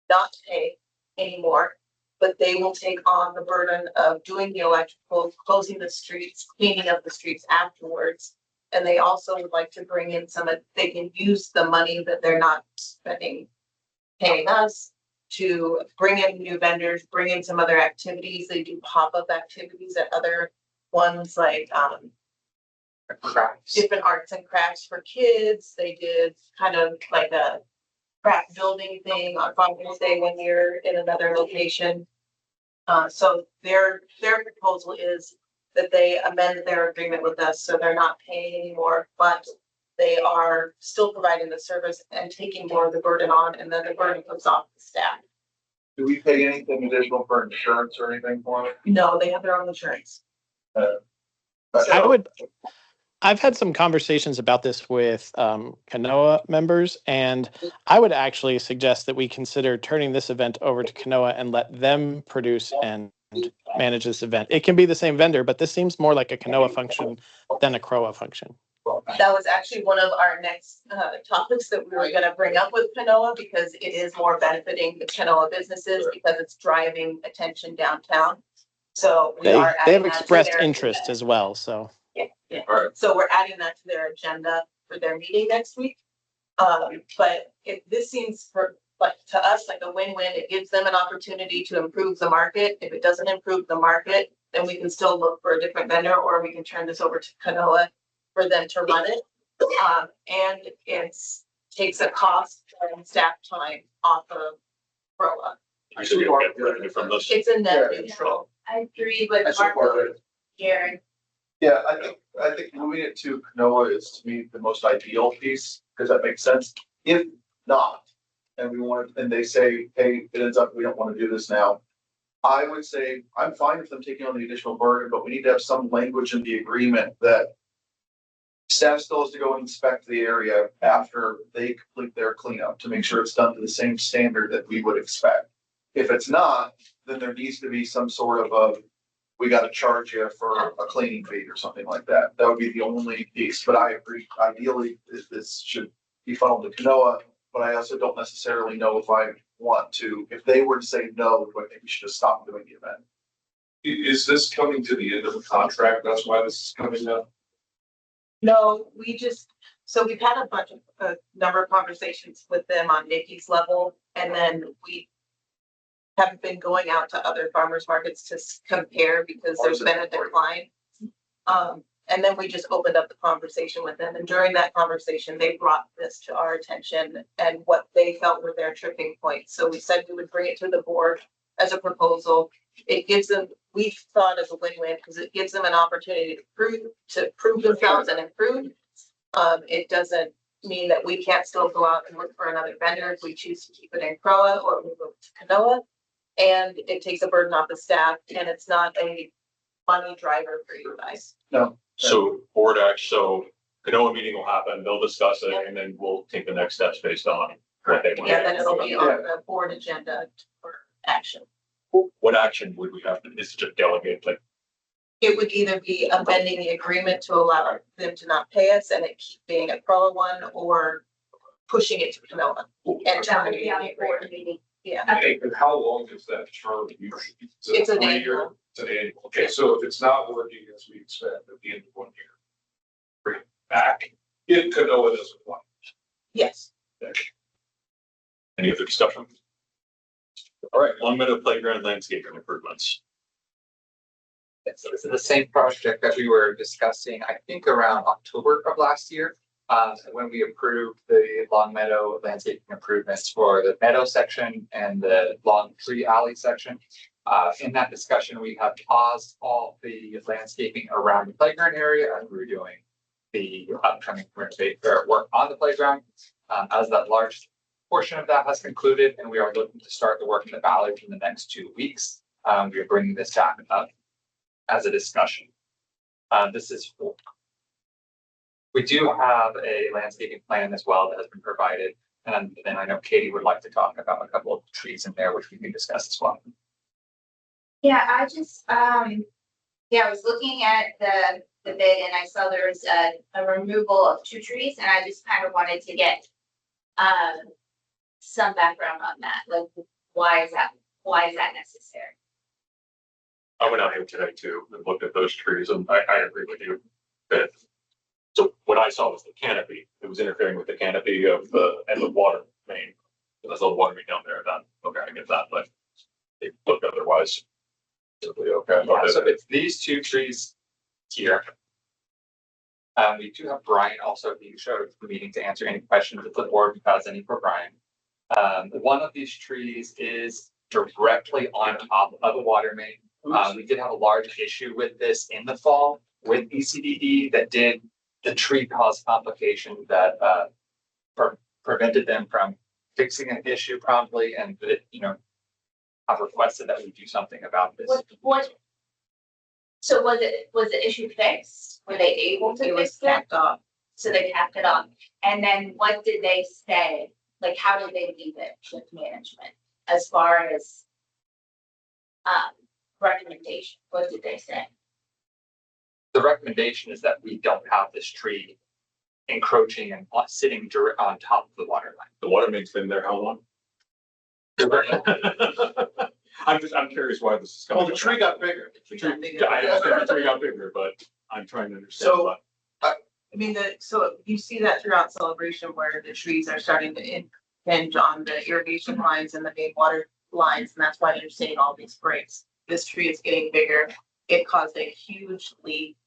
not pay anymore, but they will take on the burden of doing the electrical, closing the streets, cleaning up the streets afterwards. And they also would like to bring in they can use the money that they're not spending, paying us, to bring in new vendors, bring in some other activities. They do pop-up activities at other ones like Crafts. different arts and crafts for kids. They did kind of like a craft building thing on Father's Day one year in another location. So their proposal is that they amend their agreement with us, so they're not paying anymore, but they are still providing the service and taking more of the burden on, and then the burden comes off the staff. Do we pay anything additional for insurance or anything for it? No, they have their own insurance. I've had some conversations about this with CROA members, and I would actually suggest that we consider turning this event over to CROA and let them produce and manage this event. It can be the same vendor, but this seems more like a CROA function than a CROA function. That was actually one of our next topics that we were going to bring up with CROA, because it is more benefiting the CROA businesses because it's driving attention downtown. So They have expressed interest as well, so. All right. So we're adding that to their agenda for their meeting next week. But this seems like to us like a win-win. It gives them an opportunity to improve the market. If it doesn't improve the market, then we can still look for a different vendor, or we can turn this over to CROA for them to run it. And takes a cost and staff time off of CROA. I should get revenue from this. It's a net neutral. I agree I with support Marco, it. Jared. Yeah, I think moving it to Canoa is to me the most ideal piece, because that makes sense. If not, and we want, and they say, hey, it ends up, we don't want to do this now. I would say, I'm fine with them taking on the additional burden, but we need to have some language in the agreement that staff still has to go and inspect the area after they complete their cleanup to make sure it's done to the same standard that we would expect. If it's not, then there needs to be some sort of a, we got to charge you for a cleaning fee or something like that. That would be the only piece, but I agree, ideally, this should be funneled to Canoa, but I also don't necessarily know if I want to, if they were to say no, do I think we should just stop doing the event? Is this coming to the end of the contract? That's why this is coming up? No, so we've had a number of conversations with them on Nikki's level, and then we haven't been going out to other farmers markets to compare because there's been a decline. And then we just opened up the conversation with them, and during that conversation, they brought this to our attention and what they felt were their tripping points. So we said we would bring it to the board as a proposal. It gives them, we thought as a win-win, because it gives them an opportunity to prove themselves and improve. It doesn't mean that we can't still go out and look for another vendor if we choose to keep it in CROA or move it to Canoa. And it takes a burden off the staff, and it's not a money driver for you guys. No. So board action, so Canoa meeting will happen, they'll discuss it, and then we'll take the next steps based on what they want. Yeah, then it'll be on the board agenda for action. What action would we have to, is it just delegate, like, It would either be amending the agreement to allow them to not pay us and it keep being a CROA one, or pushing it to Canoa and That would terminating be on the the board agreement. meeting. Yeah, And how long is that term usually? Is it It's an 3 year? annual. It's an annual. Okay, so if it's not working as we expect at the end of 1 year, bring it back. If Canoa doesn't want. yes. any other discussion? All right, 1 minute playground landscaping improvements. So this is the same project that we were discussing, I think around October of last year. When we approved the Long Meadow landscaping improvements for the meadow section and the Long Tree Alley section. In that discussion, we have paused all the landscaping around the playground area as we were doing the upcoming work on the playground. As that large portion of that has concluded, and we are looking to start the work in the valley in the next 2 weeks, we are bringing this back up as a discussion. This is for. We do have a landscaping plan as well that has been provided. And then I know Katie would like to talk about a couple of trees in there, which we can discuss as well. Yeah, I just, I was looking at the bid and I saw there was a removal of 2 trees, and I just kind of wanted to get some background on that. Like, why is that necessary? I went out here today too and looked at those trees, and I agree with you that. So what I saw was the canopy. It was interfering with the canopy of the end of water main. There's a little water main down there. Okay, I get that, but it looked otherwise. Simply okay. Yeah, so it's these 2 trees here. We do have Brian also being showed at the meeting to answer any questions that the board has any for Brian. One of these trees is directly on top of the water main. We did have a large issue with this in the fall with ECDD that did the tree caused complication that prevented them from fixing an issue promptly, and have requested that we do something about this. So was the issue fixed? Were they able to It was fix it? capped off. So they capped it off. And then what did they say? Like, how did they leave it with management as far as recommendation? What did they say? The recommendation is that we don't have this tree encroaching and sitting on top of the water line. The water main's been there how long? I'm curious why this is coming. Well, the tree got bigger. I understand the tree got bigger, but I'm trying to understand. So- what- I mean, so you see that throughout Celebration where the trees are starting to impinge on the irrigation lines and the main water lines, and that's why you're seeing all these breaks. This tree is getting bigger. It caused a huge leak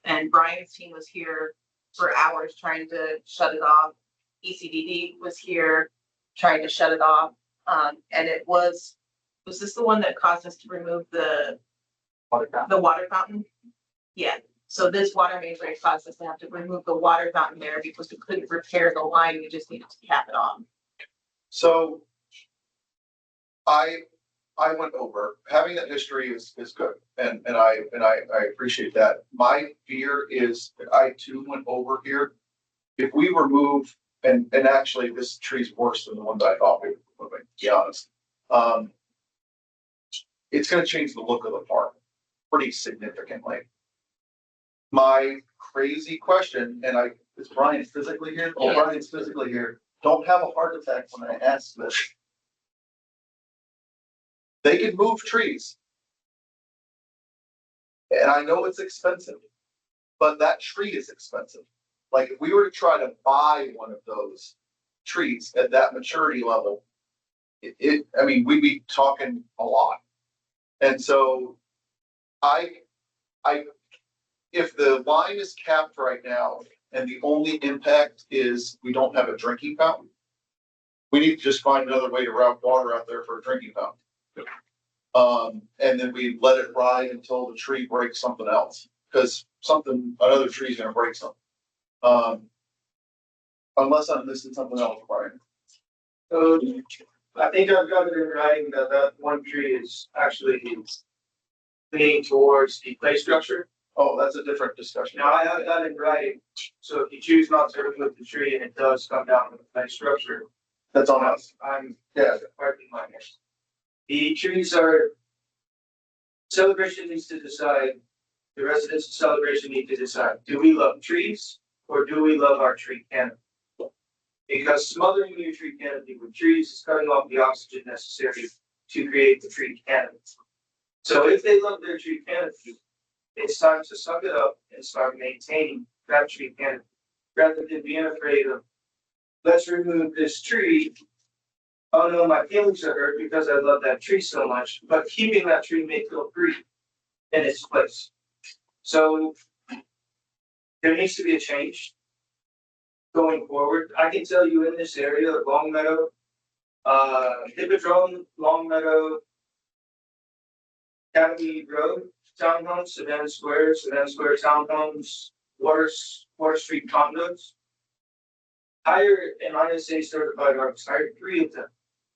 and Brian's team was here for hours trying to shut it off. ECDD was here trying to shut it off. And was this the one that caused us to remove the water fountain? Yeah. So this water main break caused us to have to remove the water fountain there because we couldn't repair the line. We just needed to cap it off. So I went over, having that history is good, and I appreciate that. My fear is that I too went over here. If we remove, and actually this tree's worse than the one that I thought we were moving, to be honest. It's gonna change the look of the park pretty significantly. My crazy question, and is Brian physically here? Oh, Brian's physically here. Don't have a heart attack when I ask this. They can move trees. And I know it's expensive, but that tree is expensive. Like if we were to try to buy one of those trees at that maturity level, I mean, we'd be talking a lot. And so if the line is capped right now and the only impact is we don't have a drinking fountain, we need to just find another way to route water out there for a drinking fountain. And then we let it ride until the tree breaks something else, because another tree's gonna break something. Unless I'm missing something else, Brian. So I think I've got it in writing that one tree is actually leaning towards the play structure. Oh, that's a different discussion. Now I have that in writing, so if you choose not to remove the tree and it does come down with the play structure, That's on us. I'm Yeah. partly minus. The trees are, Celebration needs to decide, the residents of Celebration need to decide, do we love trees or do we love our tree canopy? Because smothering your tree canopy with trees is cutting off the oxygen necessary to create the tree canopy. So if they love their tree canopy, it's time to suck it up and start maintaining that tree canopy, rather than being afraid of, let's remove this tree. Oh no, my feelings are hurt because I love that tree so much, but keeping that tree may feel free in its place. So there needs to be a change going forward. I can tell you in this area, Long Meadow, Hippodrome, Long Meadow, Academy Road, Townhomes, Savannah Square Townhomes, Water Street condos. Hire an ISA certified architect, hired 3 of them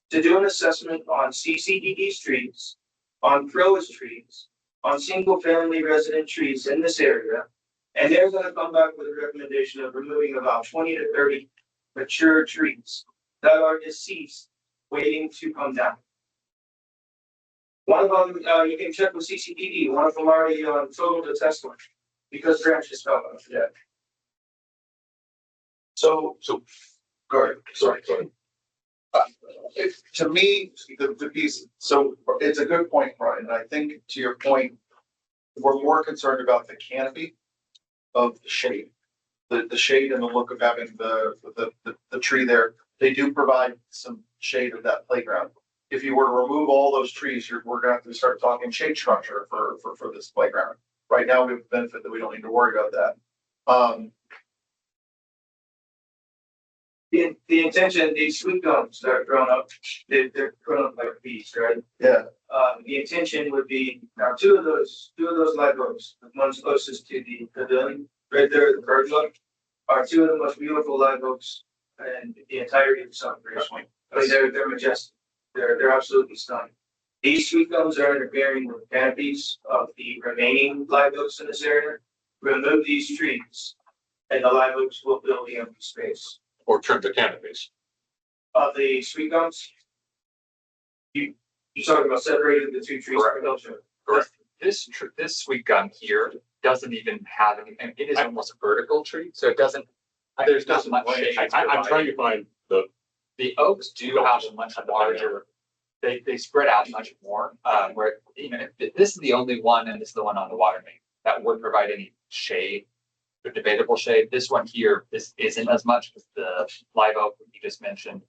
to do an assessment on CCDD streets, on CROA streets, on single family resident trees in this area. And they're gonna come back with a recommendation of removing about 20 to 30 mature trees that are deceased, waiting to come down. One of them, you can check with CCDD, one of them already totaled a test one because branches fell off the deck. So, go ahead. Sorry. To me, the piece, so it's a good point, Brian, and I think to your point, we're more concerned about the canopy of the shade. The shade and the look of having the tree there. They do provide some shade of that playground. If you were to remove all those trees, we're gonna have to start talking shade structure for this playground. Right now, we have the benefit that we don't need to worry about that. The intention, these sweet gums that are grown up, they're grown up like bees, right? Yeah. The intention would be, now two of those light bulbs, the ones closest to the pavilion, right there, the bird look, are 2 of the most beautiful light bulbs in the entirety of the celebration. I mean, they're majestic. They're absolutely stunning. These sweet gums are interfering with the canopies of the remaining live oaks in this area. Remove these trees and the live oaks will fill the empty space. Or trim the canopies. Of the sweet gums, you're talking about separating the 2 trees. Correct. This sweet gum here doesn't even have any, and it is almost a vertical tree, so it doesn't, there's not much shade. I'm trying to find The oaks do have a much larger, they spread out much more, where, this is the only one, and this is the one on the water main that would provide any shade, or debatable shade. This one here, this isn't as much as the live oak you just mentioned,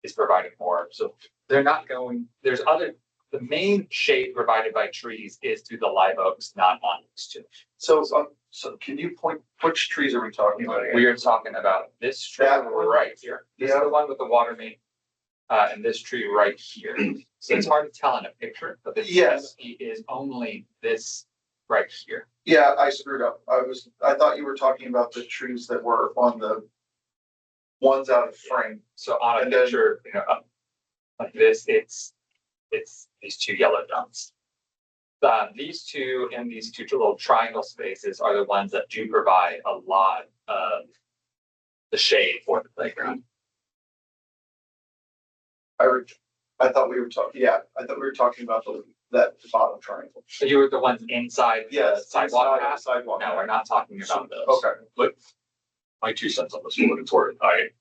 is providing more. So they're not going, there's other, the main shade provided by trees is through the live oaks, not on these two. So can you point, which trees are we talking about? We are talking about this tree right here. This is the one with the water main. And this tree right here. So it's hard to tell in a picture, but the Yes. tree is only this right here. Yeah, I screwed up. I thought you were talking about the trees that were on the ones out of frame. So on a And then- picture, you know, like this, it's these two yellow dots. These two and these two little triangle spaces are the ones that do provide a lot of the shade for the playground. I thought we were talking, I thought we were talking about that bottom triangle. So you were the ones inside the Yes, sidewalk inside the path? sidewalk. No, we're not talking about those. Okay. My 2 cents on this one, it's worth it.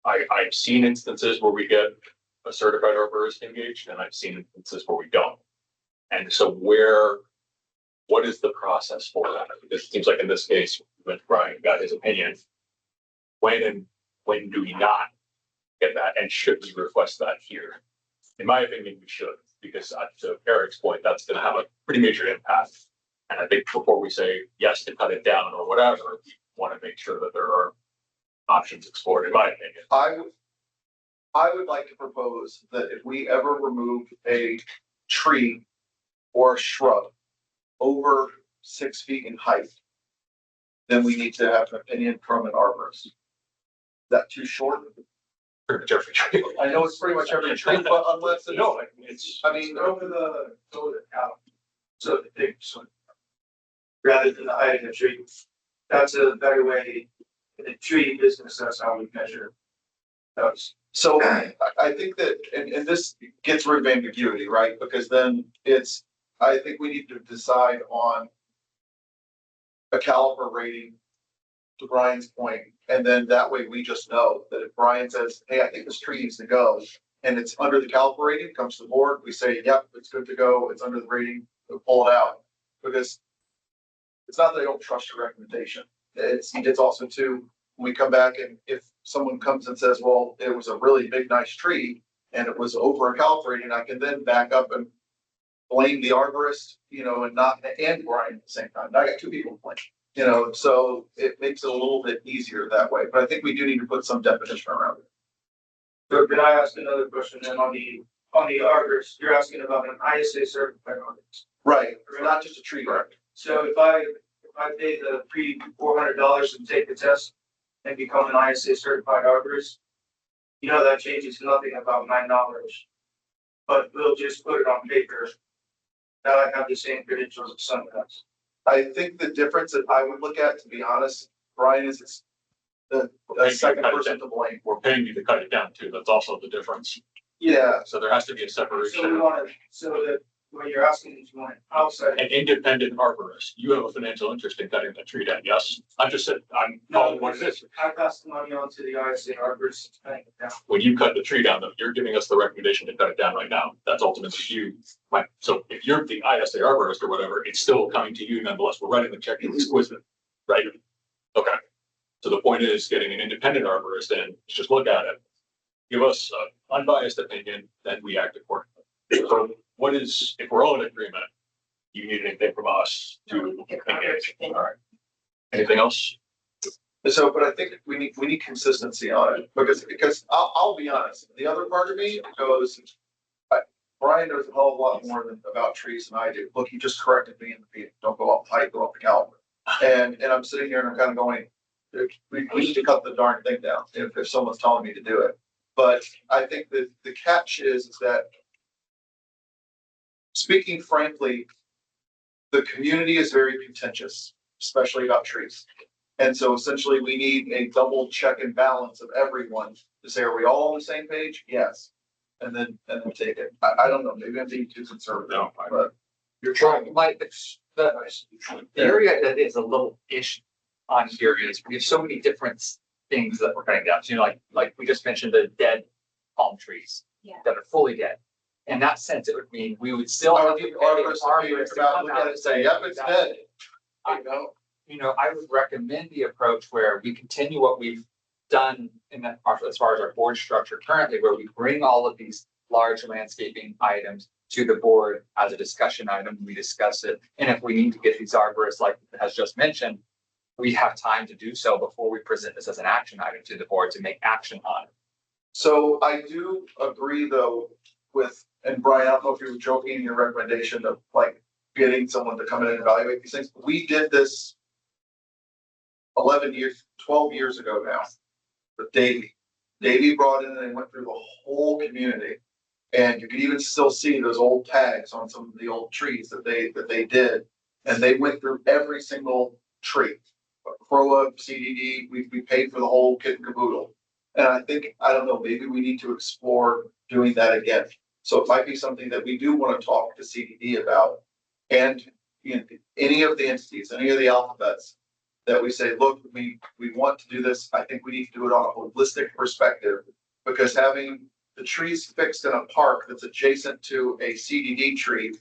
I've seen instances where we get a certified arborist engaged, and I've seen instances where we don't. And so what is the process for that? Because it seems like in this case, when Brian got his opinion, when do we not get that? And should we request that here? In my opinion, we should, because to Eric's point, that's gonna have a pretty major impact. And I think before we say yes to cut it down or whatever, we want to make sure that there are options explored, in my opinion. I would like to propose that if we ever remove a tree or a shrub over 6 feet in height, then we need to have an opinion from an arborist. Is that too short? Pretty much every tree. I know it's pretty much every tree, but unless it's, No, it's, I mean, Over the out. So the big, so rather than the height of the tree, that's a better way. In the tree business, that's how we measure those. so I think that, and this gets rid of ambiguity, right? Because then I think we need to decide on a caliper rating, to Brian's point, and then that way we just know that if Brian says, hey, I think this tree needs to go, and it's under the caliper rating, comes to the board, we say, yep, it's good to go, it's under the rating, we'll pull it out. Because it's not that I don't trust your recommendation, it's also too, when we come back and if someone comes and says, well, it was a really big, nice tree, and it was over a caliper rating, I can then back up and blame the arborist, and Brian at the same time. Now I got 2 people to blame, so it makes it a little bit easier that way. But I think we do need to put some definition around it. So can I ask another question then on the arborist, you're asking about an ISA certified arborist. Right, not just a tree guard. So if I pay the $400 and take the test and become an ISA certified arborist, that changes nothing about $9. But we'll just put it on paper. Now I have the same credentials as someone else. I think the difference that I would look at, to be honest, Brian, is the second person to blame. we're paying you to cut it down too. That's also the difference. Yeah, So there has to be a So we separation. want to, so that what you're asking is you want outside. An independent arborist, you have a financial interest in cutting the tree down, yes? I'm just saying, I'm calling what it is. I pass the money on to the ISA arborist. to pay it down. When you cut the tree down, though, you're giving us the recommendation to cut it down right now. That's ultimately you. So if you're the ISA arborist or whatever, it's still coming to you nonetheless. We're writing the check to exquisite, right? Okay. So the point is getting an independent arborist in, just look at it. Give us an unbiased opinion, then we act accordingly. So what is, if we're all in agreement, you need anything from us to engage? All right. Anything else? so, but I think we need consistency on it, because I'll be honest, the other part of me goes, Brian knows a hell of a lot more about trees than I do. Look, he just corrected me in the meeting, don't go up height, go up the caliber. And I'm sitting here and I'm kind of going, we need to cut the darn thing down if someone's telling me to do it. But I think that the catch is that, speaking frankly, the community is very contentious, especially about trees. And so essentially we need a double check and balance of everyone to say, are we all on the same page? Yes. And then take it. I don't know, maybe I'm being too conservative, No, but You're trying, the area that is a little issue on here is we have so many different things that we're cutting down. So, like we just mentioned, the dead palm trees Yeah. that are fully dead. in that sense, it would mean we would still have to pay Arborist, arborists to about come look out at it and and say, say, yep, it's dead. I know, I would recommend the approach where we continue what we've done in that, as far as our board structure currently, where we bring all of these large landscaping items to the board as a discussion item, we discuss it. And if we need to get these arborists, like has just mentioned, we have time to do so before we present this as an action item to the board to make action on it. So I do agree though with, and Brian, I don't know if you were joking in your recommendation of like getting someone to come in and evaluate these things. We did this 12 years ago now with Davey. Davey brought in and went through the whole community. And you could even still see those old tags on some of the old trees that they did. And they went through every single tree. CROA, CDD, we paid for the whole kit and caboodle. And I think, I don't know, maybe we need to explore doing that again. So it might be something that we do want to talk to CDD about. And any of the entities, any of the alphabets that we say, look, we want to do this. I think we need to do it on a holistic perspective, because having the trees fixed in a park that's adjacent to a CDD tree,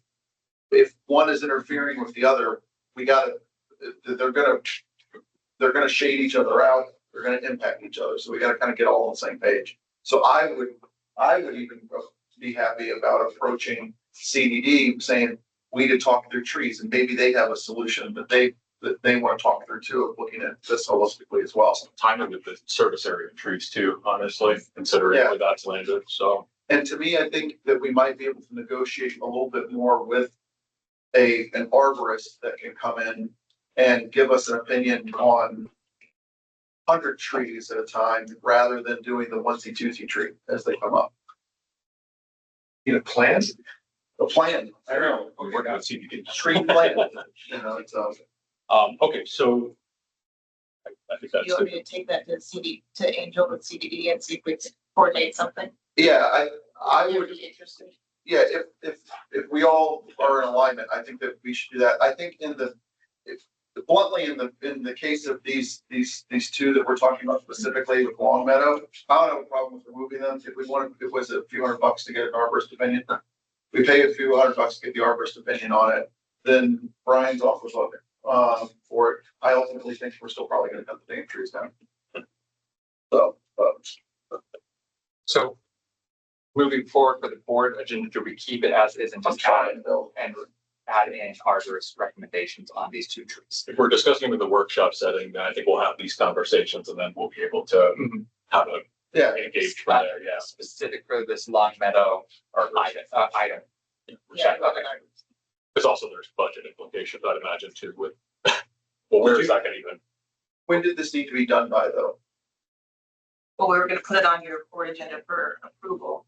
if one is interfering with the other, they're gonna shade each other out. They're gonna impact each other. So we gotta kind of get all on the same page. So I would even be happy about approaching CDD saying, we need to talk through trees, and maybe they have a solution that they want to talk through too, of looking at this holistically as well. Timing with the service area of trees too, honestly, considering where that's landed, so. And to me, I think that we might be able to negotiate a little bit more with an arborist that can come in and give us an opinion on 100 trees at a time, rather than doing the onesie-twosie tree as they come up. Plans? A plan, I don't know, We're working with CDD. tree plan, it's Okay, so I think that's You want good. me to take that to Angel with CDD and see if we can coordinate something? yeah, I You'd would, be interested. yeah, if we all are in alignment, I think that we should do that. I think bluntly, in the case of these two that we're talking about specifically with Long Meadow, I don't have a problem with removing them. If it was a few $100 to get an arborist opinion, we pay a few $100 to get the arborist opinion on it, then Brian's off the hook for it. I ultimately think we're still probably gonna cut the damn trees down. So moving forward for the board agenda, do we keep it as is and just add in arborist recommendations on these two trees? If we're discussing in the workshop setting, then I think we'll have these conversations and then we'll be able to how to engage from there, yeah. Specific for this Long Meadow or item. Yeah. Because also there's budget implications, I'd imagine too, with, well, where's that gonna even? When did this need to be done by though? Well, we were gonna put it on your board agenda for approval.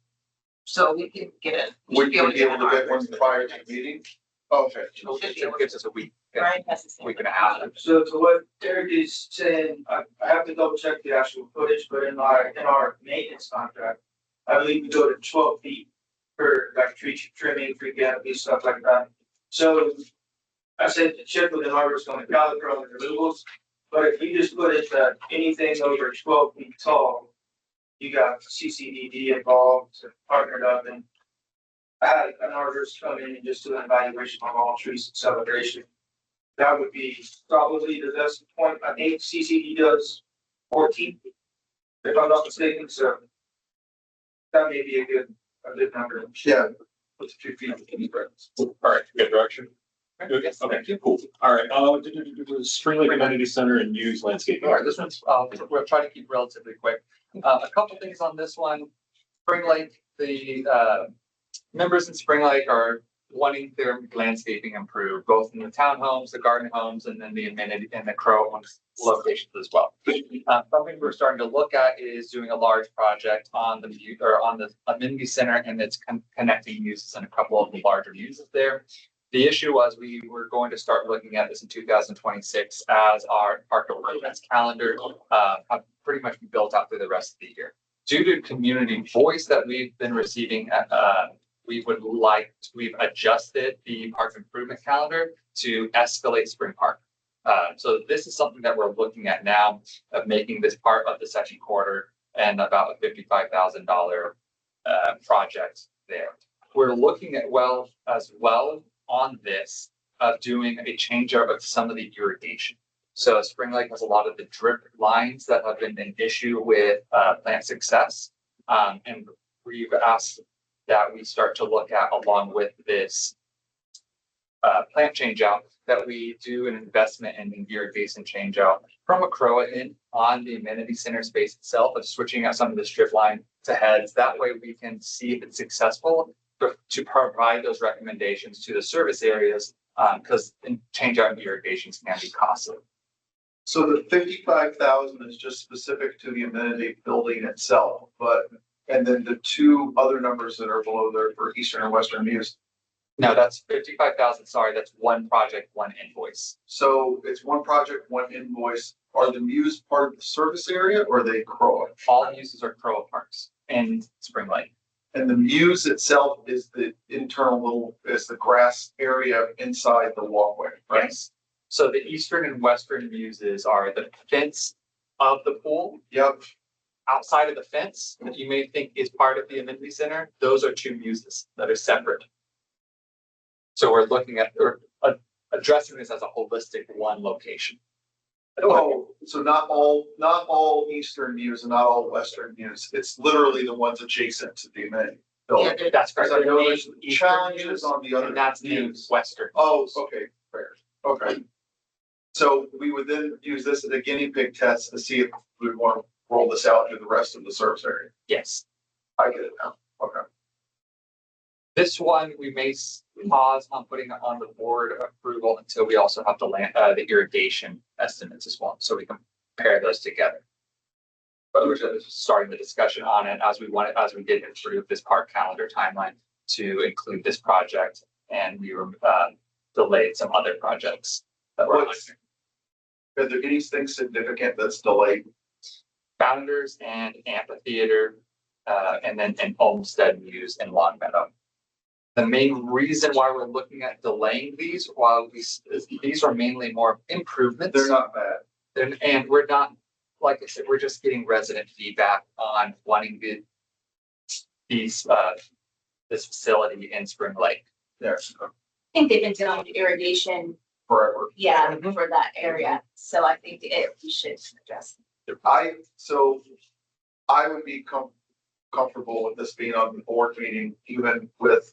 So we can get it. Would you be able to get one prior to the meeting? Okay. It gives us a week. Ryan has the same. Week and a half. So to what Derek is saying, I have to double check the actual footage, but in our maintenance contract, I believe we go to 12 feet for like tree trimming, tree canopy, stuff like that. So I said to check with the arborist on the caliper on the removals, but if you just put it that anything over 12 feet tall, you got CCDD involved, partnered up, and I had an arborist come in and just do an evaluation on all trees and celebration. That would be probably the best point. I think CCD does 14, if I'm not mistaken, so that may be a good number. Yeah. With 2 feet. All right, good direction. Good. Yes, Okay, thank you. cool. All right, Spring Lake Amenity Center and use landscaping. All right, this one's, we'll try to keep relatively quick. A couple things on this one. Spring Lake, the members in Spring Lake are wanting their landscaping improved, both in the townhomes, the garden homes, and then the amenity and the CROA locations as well. Something we're starting to look at is doing a large project on the amenity center and its connecting uses and a couple of the larger uses there. The issue was we were going to start looking at this in 2026 as our park improvements calendar have pretty much been built out through the rest of the year. Due to community voice that we've been receiving, we've adjusted the park improvement calendar to escalate Spring Park. So this is something that we're looking at now of making this part of the second quarter and about a $55,000 project there. we're looking at as well on this of doing a change out of some of the irrigation. So Spring Lake has a lot of the drip lines that have been an issue with plant success. And we've asked that we start to look at, along with this plant change out, that we do an investment in an irrigation change out from a CROA in on the amenity center space itself, of switching out some of the strip line to heads. That way we can see if it's successful, but to provide those recommendations to the service areas, because change out irrigations can be costly. So the 55,000 is just specific to the amenity building itself, and then the two other numbers that are below there for Eastern and Western Muse. No, that's 55,000. Sorry, that's one project, one invoice. So it's one project, one invoice. Are the Muse part of the service area, or are they CROA? All uses are CROA parks in Spring Lake. And the Muse itself is the is the grass area inside the walkway, right? Yes. So the eastern and western muses are the fence of the pool. Yep. Outside of the fence that you may think is part of the amenity center, those are two muses that are separate. So we're looking at or addressing this as a holistic one location. Oh, so not all Eastern Muse and not all Western Muse. It's literally the ones adjacent to the amenity building. Yeah, that's correct. Because I know there's Eastern challenges Muse, on the other. and that's Muse. western. Oh, okay, fair. Okay. So we would then use this as a guinea pig test to see if we want to roll this out to the rest of the service area. Yes. I get it now. Okay. This one, we may pause on putting it on the board approval until we also have the irrigation estimates as well, so we can pair those together. But we're just starting the discussion on it as we did improve this park calendar timeline to include this project, and we were delayed some other projects that were. Are there anything significant that's delayed? Founders and amphitheater, and then an Olmsted Muse and Long Meadow. The main reason why we're looking at delaying these, these are mainly more improvements. They're not bad. And we're not, like I said, we're just getting resident feedback on wanting this facility in Spring Lake. Yes. I think they've been doing irrigation, Forever. yeah, for that area, so I think we should address. I would be comfortable with this being on the board meeting, even with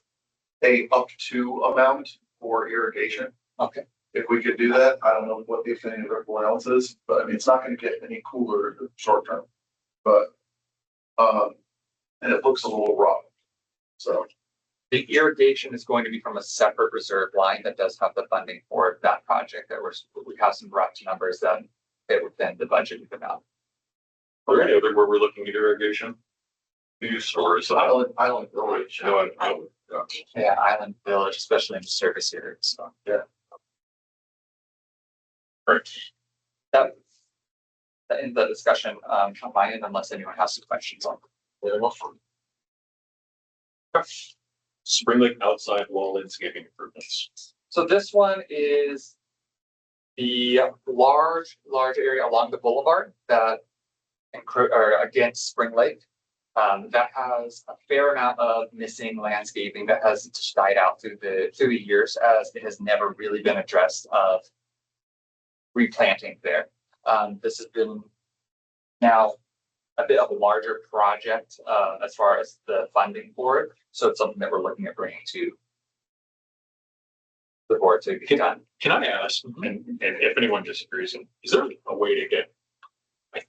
a up to amount for irrigation. Okay. If we could do that, I don't know what the opinion of everyone else is, but I mean, it's not gonna get any cooler in the short term. But, and it looks a little rough, so. The irrigation is going to be from a separate reserve line that does have the funding for that project. We have some rough numbers that fit within the budget amount. Are there any other where we're looking at irrigation? Use or is Island Village. Yeah, Island Village, especially in the service area, so. Yeah. Right. That ends the discussion on my end, unless anyone has some questions on it. Spring Lake outside wall landscaping improvements. So this one is the large area along the boulevard that against Spring Lake. That has a fair amount of missing landscaping that has just died out through the years, as it has never really been addressed of replanting there. This has been now a bit of a larger project as far as the funding for it. So it's something that we're looking at bringing to the board to get done. Can I ask, and if anyone disagrees, is there a way to get,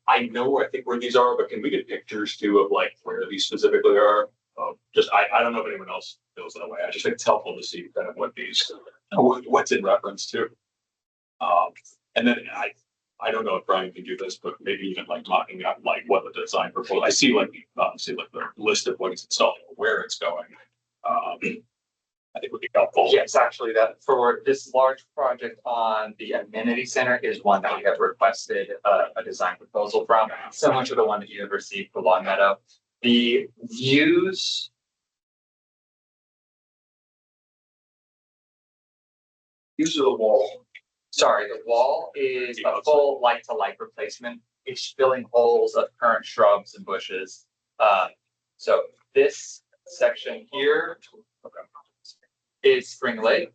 I think where these are, but can we get pictures too of like where these specifically are? I don't know if anyone else feels that way. I just think it's helpful to see kind of what's in reference to. And then I don't know if Brian can do this, but maybe even like mocking up like what the design proposal. I see like obviously like the list of what is installed, where it's going. I think would be helpful. Yes, actually, that for this large project on the amenity center is one that we have requested a design proposal from, similar to the one that you have received for Long Meadow. The views. Use of the wall. Sorry, the wall is a full like-to-like replacement. It's filling holes of current shrubs and bushes. So this section here is Spring Lake.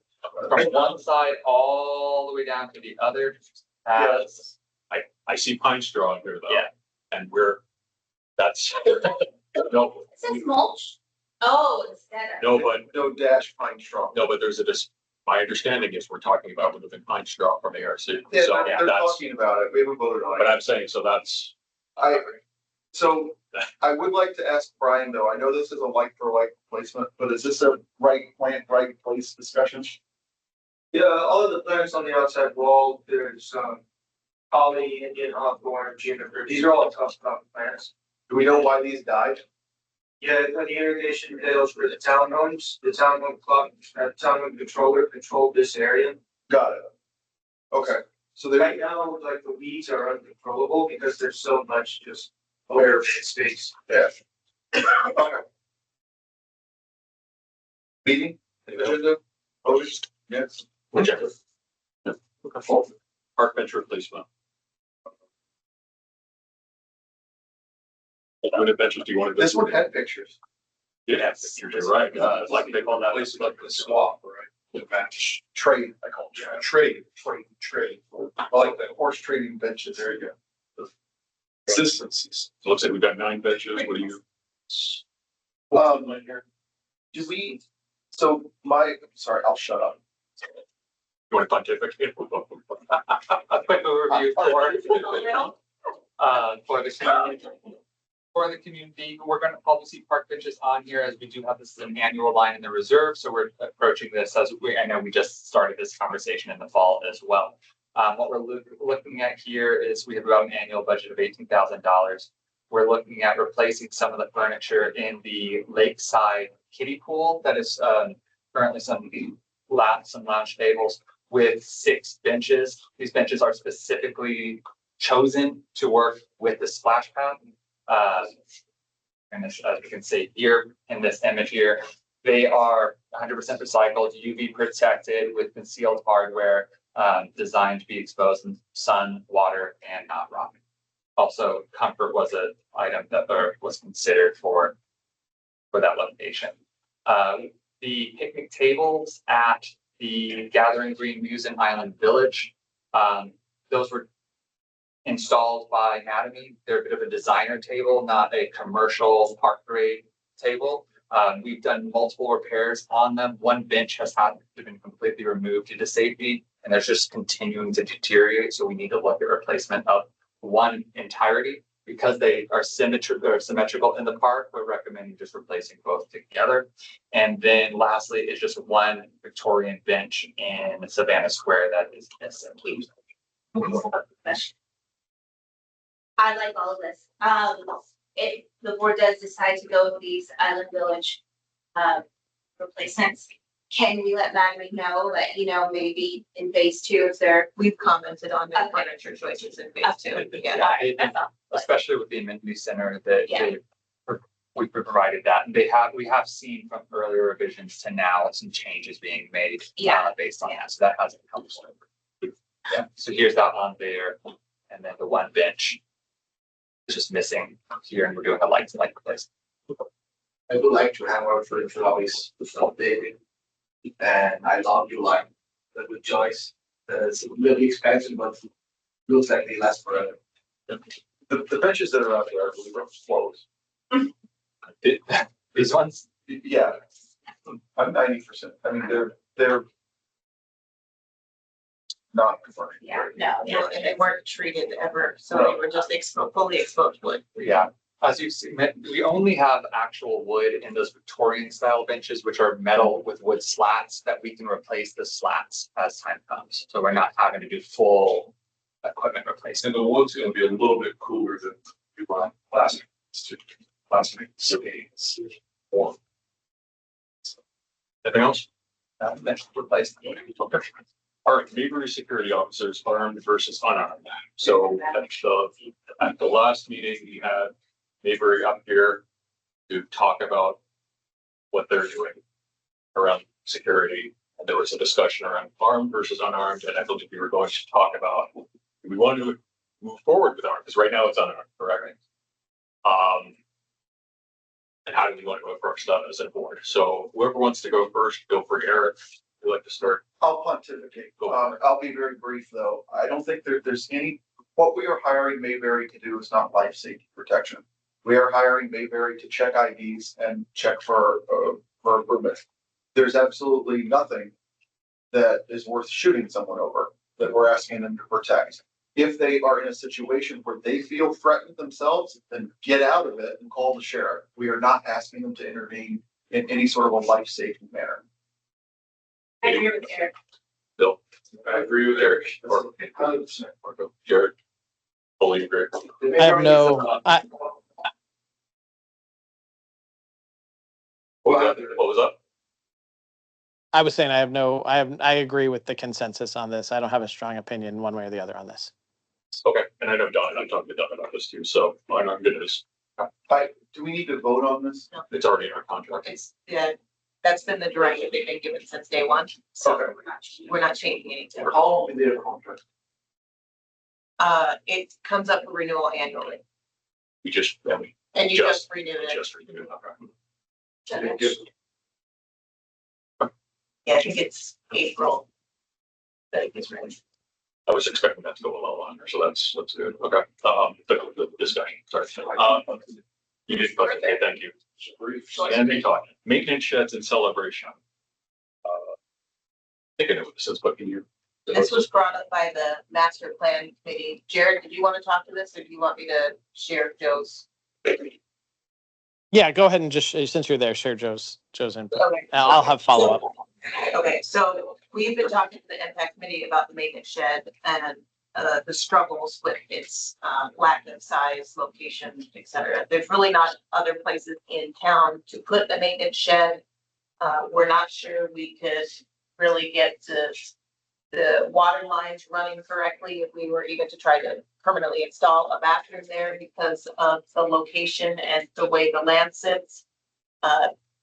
From one side all the way down to the other has, I see pine straw in here though. Yeah. And that's, no, It says mulch. Oh, instead of. no, but, No dash pine straw. no, but there's my understanding is we're talking about removing pine straw from ARC. So Yeah, yeah, they're that's, talking about it. We haven't voted on but it. I'm saying, so that's, So I would like to ask Brian, though, I know this is a like for like placement, but is this a right plant, right place discussion? Yeah, all of the plants on the outside wall, there's holly, Indian hawthorn, juniper, these are all tough plants. Do we know why these died? Yeah, the irrigation tails for the townhomes, the townhome club, townhome controller controlled this area. Got it. Okay, so Right there, now, like the weeds are uncontrollable because there's so much just bare space. yeah. Okay. Meeting, agenda, votes, yes. whichever. Yeah. Park bench replacement. Unit benches, do you want to? This one had pictures. Yes, you're right. Like they call that place like the swamp, right? The bench. Trade, I call it, trade. I like that, horse trading benches, there you go. Consistencies. So it looks like we've got 9 benches. What do you? Do we, sorry, I'll shut up. You want to pontificate? a quick overview for the community. For the community, we're going to probably see park benches on here as we do have this as an annual line in the reserve. So we're approaching this as I know we just started this conversation in the fall as well. What we're looking at here is we have about an annual budget of $18,000. We're looking at replacing some of the furniture in the lakeside kiddie pool that is currently some lounge tables with 6 benches. These benches are specifically chosen to work with the splash pad. And as you can see here in this image here, they are 100% recycled, UV protected with concealed hardware, designed to be exposed in sun, water, and not rot. Also, comfort was an item that was considered for that location. The picnic tables at the Gathering Green Museum Island Village, those were installed by Anatomy. They're a bit of a designer table, not a commercial park grade table. We've done multiple repairs on them. One bench has had to been completely removed due to safety, and they're just continuing to deteriorate. So we need to look at replacement of one entirety. Because they are symmetrical in the park, we're recommending just replacing both together. And then lastly is just one Victorian bench in Savannah Square that is missing. I like all of this. If the board does decide to go with these Island Village replacements, can we let Maggie know that, maybe in phase 2, if they're. We've commented on their Okay. furniture choices in phase 2. Yeah. Yeah, especially with the amenity center that Yeah. we provided that. And we have seen from earlier revisions to now some changes being made based on that. So that hasn't come through. Yeah. So here's that on there, and then the one bench is just missing here, and we're doing a like replacement. I would like to have our furniture always updated. And I love you like the good choice. It's really expensive, but looks like they last forever. The benches that are out there, I believe, are closed. These ones, Yeah, I'm 90%. I mean, they're not conforming. Yeah, no. Yeah, and they weren't treated ever, so they were just fully exposed wood. yeah. As you see, we only have actual wood in those Victorian style benches, which are metal with wood slats that we can replace the slats as time comes. So we're not having to do full equipment replacement. And the wood's gonna be a little bit cooler than you want plastic. Plastic, warm. Anything else? Bench replacement. All right, neighborhood security officers, armed versus unarmed. So at the last meeting, we had Maybury up here to talk about what they're doing around security. And there was a discussion around armed versus unarmed, and I believe we were going to talk about, we wanted to move forward with armed, because right now it's unarmed, correct? And how do we want to approach that as a board? So whoever wants to go first, go for Eric. We'd like to start. I'll pontificate. Go for it. I'll be very brief though. I don't think there's any, what we are hiring Mayberry to do is not life safety protection. We are hiring Mayberry to check IDs and check for improvement. There's absolutely nothing that is worth shooting someone over that we're asking them to protect. If they are in a situation where they feel threatened themselves, then get out of it and call the sheriff. We are not asking them to intervene in any sort of a life safety manner. I agree with Eric. Bill, I agree with Eric. or Jared. Fully agree. I have no, What was up? I was saying I agree with the consensus on this. I don't have a strong opinion one way or the other on this. Okay, and I know Don, I'm talking to Don about this too, so I'm not good at this. Do we need to vote on this? It's already in our contract. It's, yeah, that's been the direction they've been given since day one, so Okay. we're not changing anything. How long will be their contract? It comes up for renewal annually, We just, yeah, we and you Just- just renewed it. just renewed. Okay. Yeah, I think it's April. That it gets renewed. I was expecting that to go a little longer, so that's good. Okay, the discussion, sorry. You did, okay, thank you. And they talk, maintenance sheds and celebration. I think I know what this is, but can you? This was brought up by the master plan committee. Jared, did you want to talk to this, or do you want me to share Joe's? Yeah, go ahead and just, since you're there, share Joe's input. Okay. I'll have follow up. Okay, so we've been talking to the impact committee about the maintenance shed and the struggles with its lack of size, location, et cetera. There's really not other places in town to put the maintenance shed. We're not sure we could really get to the water lines running correctly if we were even to try to permanently install a bathroom there because of the location and the way the land sits.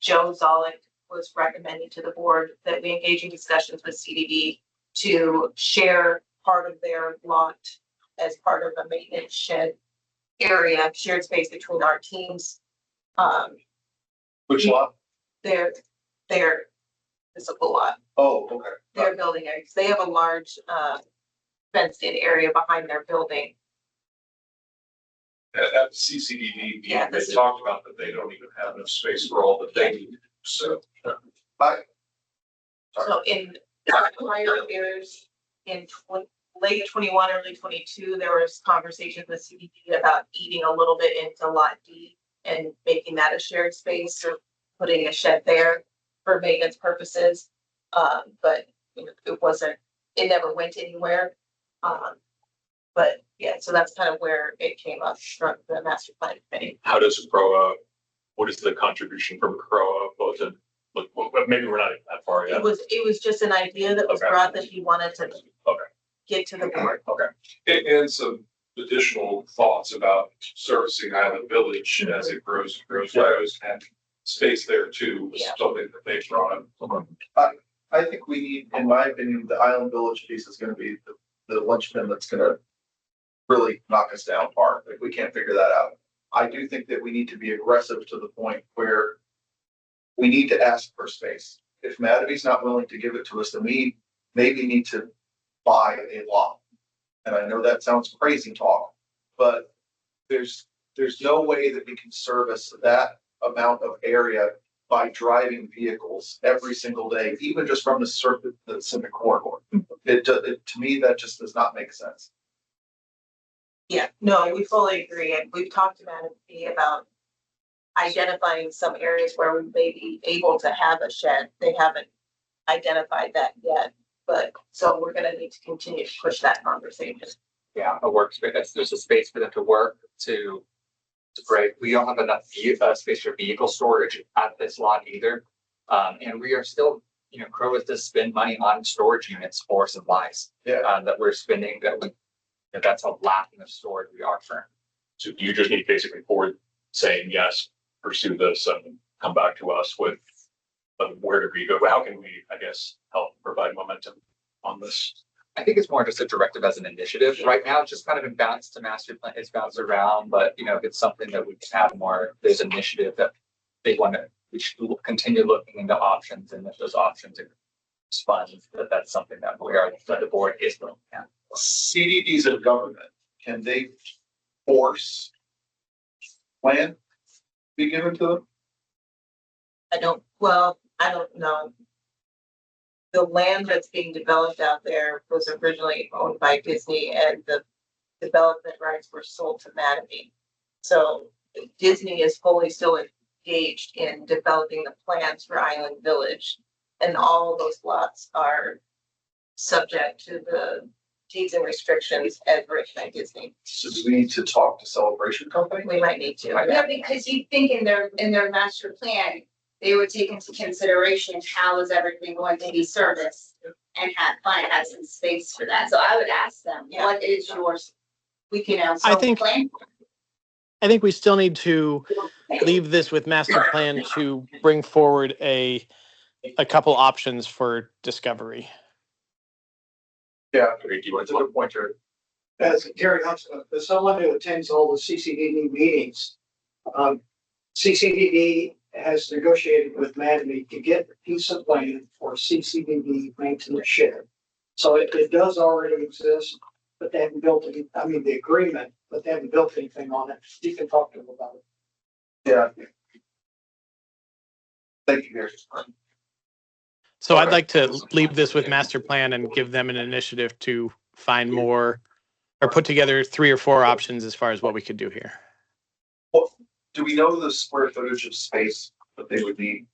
Joe Zolik was recommending to the board that we engage in discussions with CDD to share part of their lot as part of a maintenance shed area, shared space between our teams. Which lot? Their physical lot, Oh, okay. their building areas. They have a large fenced in area behind their building. At CCDD, Yeah, they this is- talked about that they don't even have enough space for all that they need, so. So in prior years, in late 21, early 22, there was conversations with CDD about eating a little bit into lot D and making that a shared space or putting a shed there for maintenance purposes. But you know, it never went anywhere. But yeah, so that's kind of where it came up from the master plan committee. How does CROA, what is the contribution from CROA, both in, look, well, maybe we're not that far yet. It was just an idea that was Okay. brought that he wanted to Okay. get to the board. And some additional thoughts about servicing Island Village as it grows, and space there too, was Yeah. something that they brought up. I think we need, in my opinion, the Island Village piece is gonna be the linchpin that's gonna really knock us down hard, if we can't figure that out. I do think that we need to be aggressive to the point where we need to ask for space. If Madavy's not willing to give it to us, then we maybe need to buy a lot. And I know that sounds crazy talk, but there's no way that we can service that amount of area by driving vehicles every single day, even just from the circuit, the Civic corridor. To me, that just does not make sense. Yeah, no, we fully agree. And we've talked to Manatee about identifying some areas where we may be able to have a shed. They haven't identified that yet, but so we're gonna need to continue to push that conversation. Yeah, a workspace, there's a space for them to work to break. We don't have enough space for vehicle storage at this lot either. And we are still, you know, CROA does spend money on storage units for supplies. Yeah. That we're spending that's a lacking of storage we are currently. So you just need basically board saying, yes, pursue this and come back to us with where do we go? How can we, I guess, help provide momentum on this? I think it's more just a directive as an initiative. Right now, it's just kind of in balance to master plan. It's bounced around, but you know, if it's something that we can have more, there's initiative that they want to, we should continue looking into options, and if those options are funds, that's something that that the board is looking at. CDDs of government, can they force land be given to them? I don't know. The land that's being developed out there was originally owned by Disney, and the development rights were sold to Mattamy. So Disney is fully still engaged in developing the plans for Island Village. And all of those lots are subject to the deeds and restrictions as written by Disney. So do we need to talk to Celebration Company? We might need to. Yeah, because you think in their master plan, they would take into consideration how is everything going to be serviced and have some space for that. So I would ask them, Yeah. what is yours? We can I think- plan. I think we still need to leave this with master plan to bring forward a couple options for discovery. Yeah, Great, do you want that's a to? good point, Jared. As Terry Huntsman, as someone who attends all the CCDD meetings, CCDD has negotiated with Mattamy to get a piece of land for CCDD maintenance shed. So it does already exist, but they haven't built any, I mean, the agreement, but they haven't built anything on it. You can talk to them about it. Yeah. Thank you, Gary. So I'd like to leave this with master plan and give them an initiative to find more or put together 3 or 4 options as far as what we could do here. Well, do we know the square footage of space that they would need?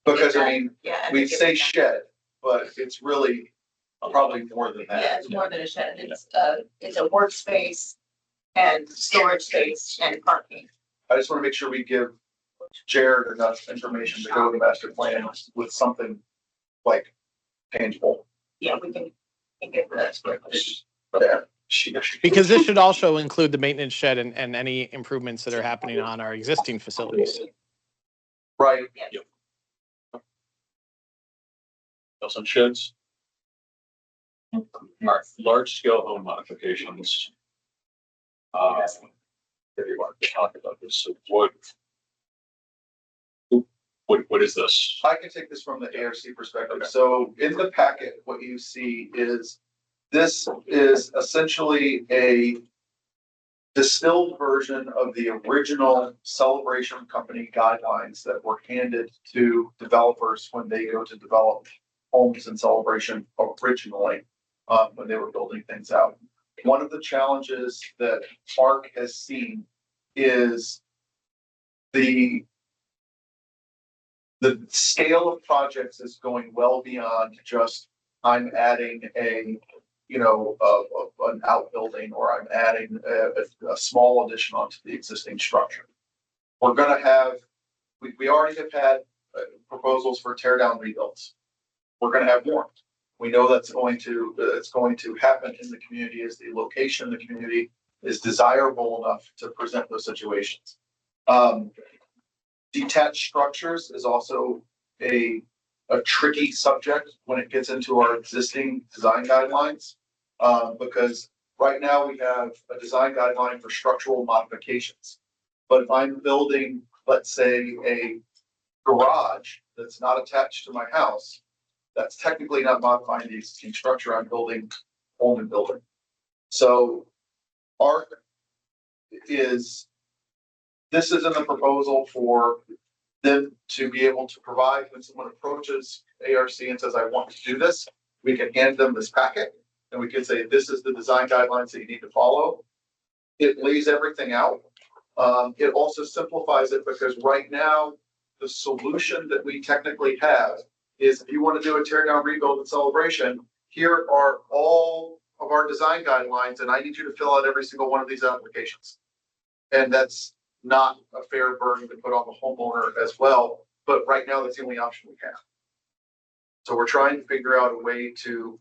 Because I mean, Yeah. we say shed, but it's really probably more than Yeah, that. it's more than a shed. It's a workspace and storage space and parking. I just want to make sure we give Jared enough information to go to the master plan with something like tangible. Yeah, we can get that. Yeah. Because this should also include the maintenance shed and any improvements that are happening on our existing facilities. Right. Else on sheds? Large scale home modifications. If you want to talk about this, so what is this? I can take this from the ARC perspective. So in the packet, what you see is this is essentially a distilled version of the original Celebration Company guidelines that were handed to developers when they go to develop homes in Celebration originally, when they were building things out. One of the challenges that ARC has seen is the scale of projects is going well beyond just I'm adding an outbuilding or I'm adding a small addition onto the existing structure. We're gonna have, we already have had proposals for tear down rebuilds. We're gonna have more. We know it's going to happen in the community as the location in the community is desirable enough to present those situations. Detached structures is also a tricky subject when it gets into our existing design guidelines. Because right now we have a design guideline for structural modifications. But if I'm building, let's say, a garage that's not attached to my house, that's technically not modifying the existing structure I'm building, only building. So this is in the proposal for them to be able to provide when someone approaches ARC and says, I want to do this, we can hand them this packet and we can say, this is the design guidelines that you need to follow. It lays everything out. It also simplifies it because right now, the solution that we technically have is if you want to do a tear down, rebuild and celebration, here are all of our design guidelines and I need you to fill out every single one of these applications. And that's not a fair burden to put on the homeowner as well, but right now that's the only option we have. So we're trying to figure out a way to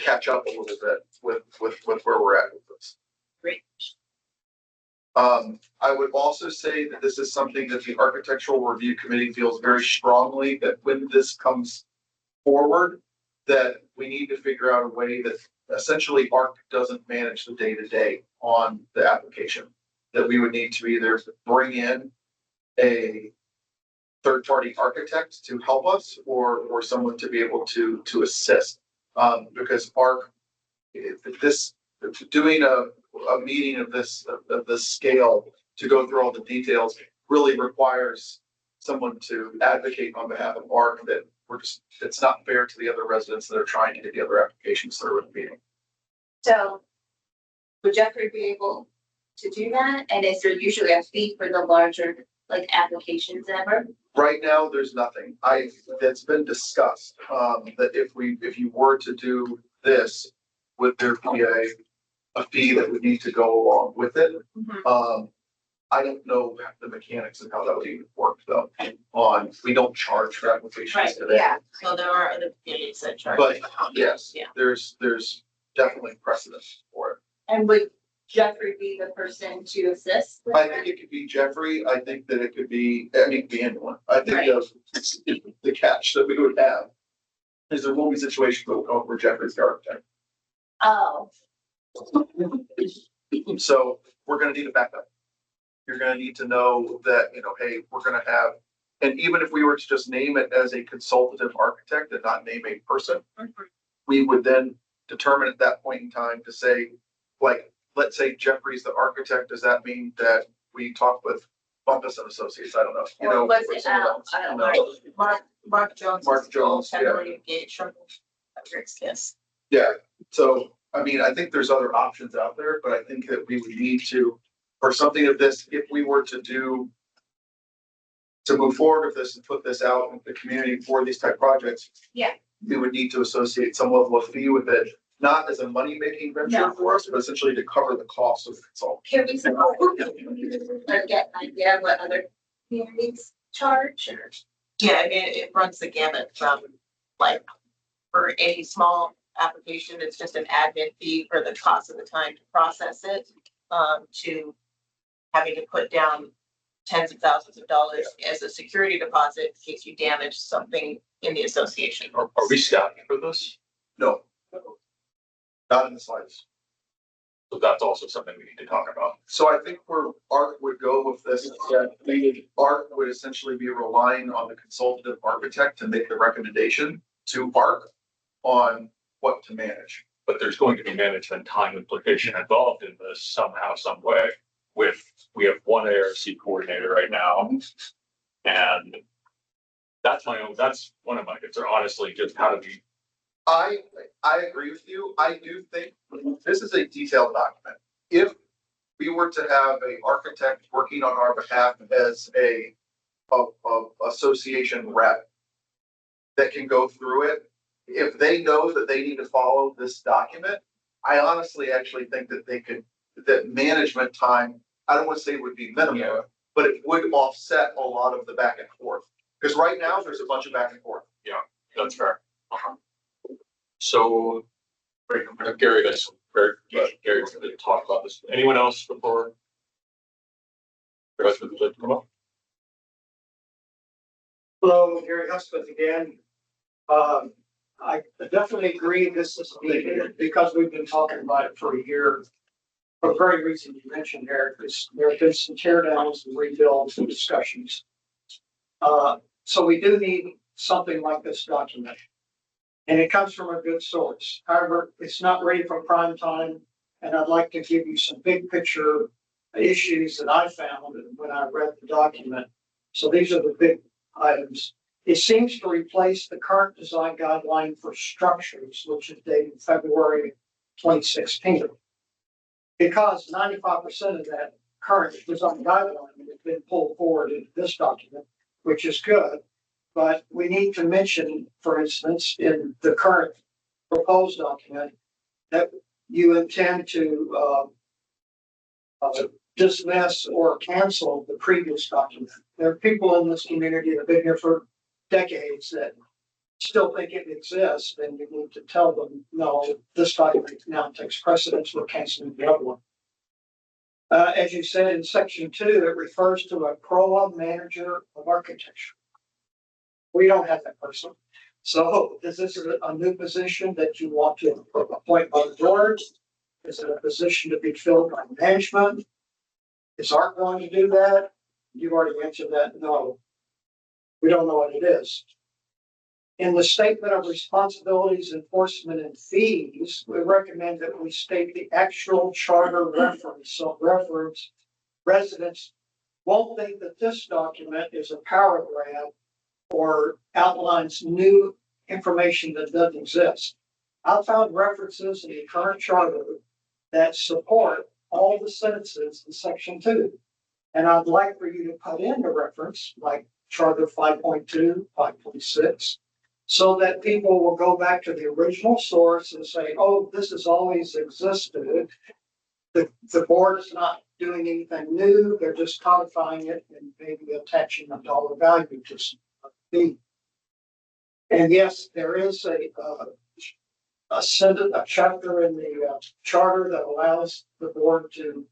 catch up a little bit with where we're at with this. Great. I would also say that this is something that the Architectural Review Committee feels very strongly that when this comes forward, that we need to figure out a way that essentially ARC doesn't manage the day-to-day on the application. that we would need to either bring in a third-party architect to help us or someone to be able to assist. Because doing a meeting of this scale to go through all the details really requires someone to advocate on behalf of ARC that it's not fair to the other residents that are trying to get the other applications through in the meeting. So would Jeffrey be able to do that? And is there usually a fee for the larger like applications ever? Right now, there's nothing. That's been discussed, that if you were to do this, would there be a fee that would need to go along with it? I don't know the mechanics of how that would even work though. We don't charge for applications Right, today. yeah, so there are other communities that charge. But yes, Yeah. there's definitely precedent for it. And would Jeffrey be the person to assist with I that? think it could be Jeffrey. I think that it could be, it could be anyone. I think the catch that we would have is there will be situations that will come up where Jeffrey's the architect. Oh, So we're gonna need a backup. You're gonna need to know that, hey, we're gonna have, and even if we were to just name it as a consultative architect and not name a person, we would then determine at that point in time to say, like, let's say Jeffrey's the architect, does that mean that we talk with Bumpus and Associates? I don't know. or was or it someone Al? else. I don't No. know. Mark Jones. Mark Jones, yeah. Heavily engaged from Rick's Kiss. Yeah, so, I mean, I think there's other options out there, but I think that we would need to, for something of this, if we were to move forward with this and put this out in the community for these type projects. Yeah. We would need to associate some level of fee with it, not as a money-making venture No. for us, but essentially to cover the cost of the consultant. Can we get an idea of what other communities charge or? Yeah, I mean, it runs the gamut from like, for any small application, it's just an admin fee for the cost of the time to process it, to having to put down tens of thousands of dollars as a security deposit in case you damage something in the association. Are we staffing for this? No. Not in the slightest. So that's also something we need to talk about. So I think where ARC would go with this, ARC would essentially be relying on the consultative architect to make the recommendation to ARC on what to manage. But there's going to be management time implication involved in this somehow, some way. We have one ARC coordinator right now. And that's one of my concerns, honestly, just how do we. I agree with you. I do think this is a detailed document. If we were to have an architect working on our behalf as a association rep that can go through it, if they know that they need to follow this document, I honestly actually think that that management time, I don't want to say it would be minimal, but it would offset a lot of the back and forth. Because right now there's a bunch of back and forth. Yeah, that's fair. So, Gary, Gary's going to talk about this. Anyone else before? The rest of the come up? Hello, Gary Husband again. I definitely agree this is needed because we've been talking about it for a year. For the very reason you mentioned, Eric, is there have been some tear downs and rebuilds and discussions. So we do need something like this document. And it comes from a good source. However, it's not ready for prime time. And I'd like to give you some big picture issues that I found when I read the document. So these are the big items. It seems to replace the current design guideline for structures, which is dated February 2016. Because 95% of that current design guideline has been pulled forward into this document, which is good. But we need to mention, for instance, in the current proposed document, that you intend to dismiss or cancel the previous document. There are people in this community that have been here for decades that still think it exists, and you need to tell them, no, this document now takes precedence, we're canceling the other one. As you said in section 2, it refers to a CROA manager of architecture. We don't have that person. So is this a new position that you want to appoint by the board? Is it a position to be filled by management? Is Art going to do that? You've already answered that, no. We don't know what it is. In the statement of responsibilities, enforcement, and fees, we recommend that we state the actual charter reference. So reference, residents won't think that this document is a paragraph or outlines new information that doesn't exist. I found references in the current charter that support all the sentences in section 2. And I'd like for you to put in the reference, like Charter 5.2, 5.6, so that people will go back to the original source and say, oh, this has always existed. The board is not doing anything new. They're just codifying it and maybe attaching a dollar value to something. And yes, there is a sentence, a chapter in the charter that allows the board to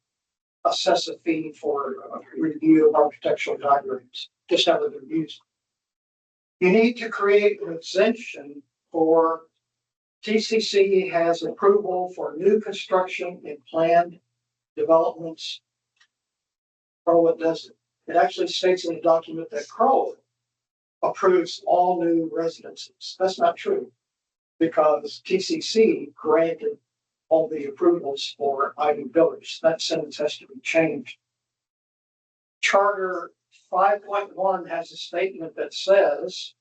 assess a fee for review of architectural diagrams. Just haven't been used. You need to create an exemption for TCC has approval for new construction and planned developments. CROA doesn't. It actually states in the document that CROA approves all new residences. That's not true because TCC granted all the approvals for Ivy Village. That sentence has to be changed. Charter 5.1 has a statement that says,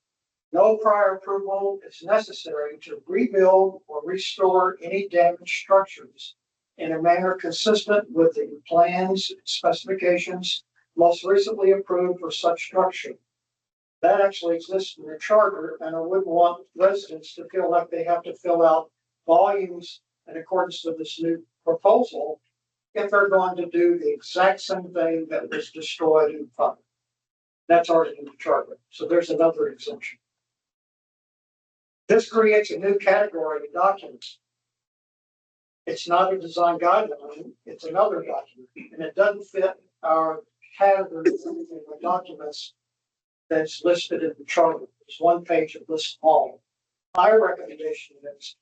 no prior approval is necessary to rebuild or restore any damaged structures in a manner consistent with the plans, specifications most recently approved for such structure. That actually exists in the charter, and I wouldn't want residents to feel like they have to fill out volumes in accordance with this new proposal if they're going to do the exact same thing that was destroyed in fire. That's already in the charter. So there's another exemption. This creates a new category of documents. It's not a design guideline, it's another document, and it doesn't fit our category of documents that's listed in the charter. There's one page that lists all. My recommendation is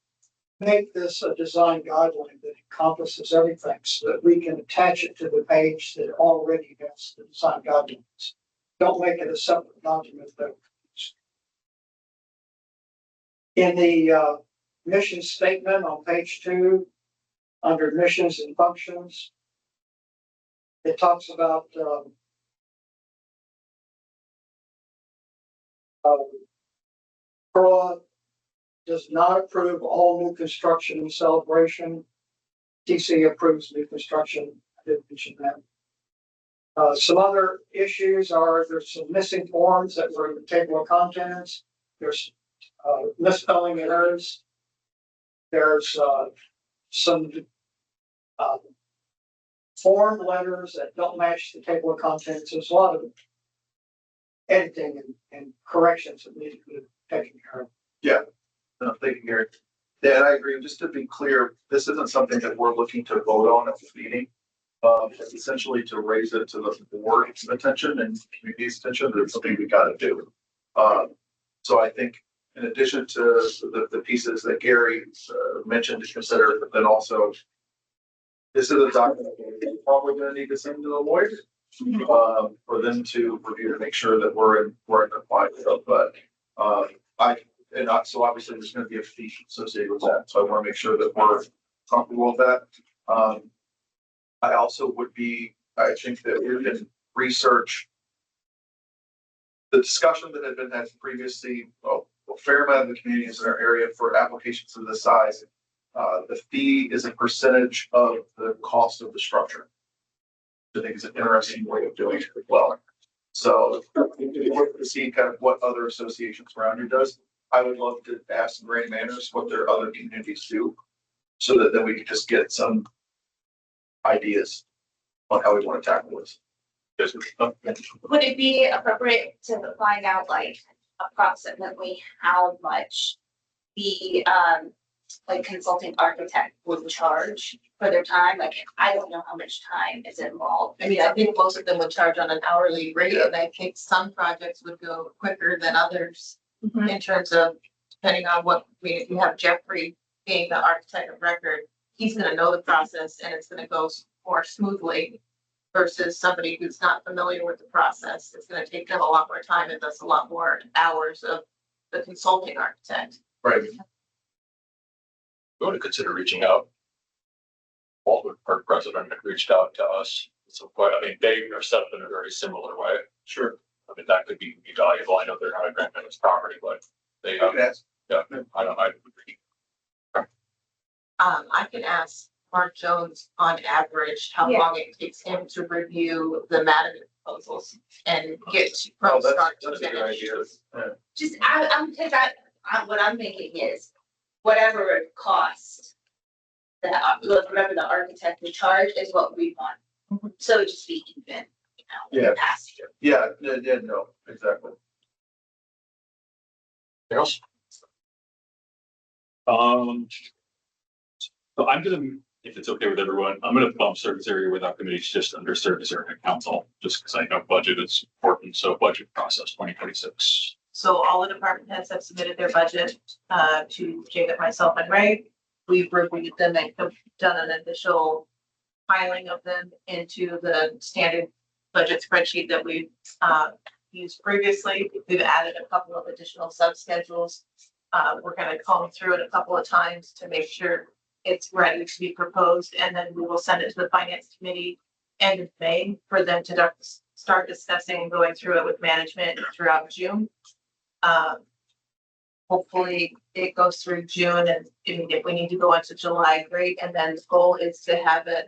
make this a design guideline that encompasses everything so that we can attach it to the page that already has the design guidelines. Don't make it a separate document that in the mission statement on page 2, under missions and functions, it talks about CROA does not approve all new construction and celebration. TC approves new construction. I didn't mention that. Some other issues are there's some missing forms that were in the table of contents. There's misspelling errors. There's some form letters that don't match the table of contents. There's a lot of editing and corrections that need to be taken care of. Yeah, no, thank you, Gary. Yeah, and I agree. Just to be clear, this isn't something that we're looking to vote on at the meeting. It's essentially to raise it to the board's attention and community's attention. There's something we got to do. So I think in addition to the pieces that Gary mentioned to consider, but then also this is a document that we're probably going to need to send to the lawyer for them to review to make sure that we're in compliance. But so obviously there's going to be a fee associated with that. So I want to make sure that we're comfortable with that. I also I think that we can research the discussion that had been had previously. Well, a fair amount of the communities in our area for applications of this size, the fee is a percentage of the cost of the structure. I think is an interesting way of doing it as well. So if you look to see kind of what other associations around here does, I would love to ask Grand Manners what their other communities do, so that then we can just get some ideas on how we want to tackle this. Would it be appropriate to find out like approximately how much the like consulting architect would charge for their time? Like, I don't know how much time is involved. I mean, I think most of them would charge on an hourly rate, and I think some projects would go quicker than others in terms of depending on what, I mean, if you have Jeffrey being the architect of record, he's gonna know the process and it's gonna go more smoothly versus somebody who's not familiar with the process. It's gonna take them a lot more time and thus a lot more hours of the consulting architect. Right. We want to consider reaching out. Walton Park president had reached out to us. So, I mean, they are set up in a very similar way. Sure. I mean, that could be valuable. I know they're not a grandparents' property, but they, I can ask. yeah, I don't, I. I can ask Mark Jones on average how Yeah. long it takes him to review the management proposals and get to Oh, from start to that's a good finish. idea. Yeah. Just, because what I'm thinking is, whatever it costs, whatever the architect would charge is what we want. So just be even, Yeah. past year. Yeah, no, exactly. Anything else? So I'm gonna, if it's okay with everyone, I'm gonna bump service area without committees just under service area council, just because I know budget is important. So budget process 2026. So all the department heads have submitted their budget to Jacob, myself, and Ray. We've reviewed them and have done an initial filing of them into the standard budget spreadsheet that we've used previously. We've added a couple of additional subschedules. We're gonna comb through it a couple of times to make sure it's ready to be proposed, and then we will send it to the finance committee end of May for them to start discussing and going through it with management throughout June. Hopefully it goes through June, and if we need to go into July, great. And then the goal is to have a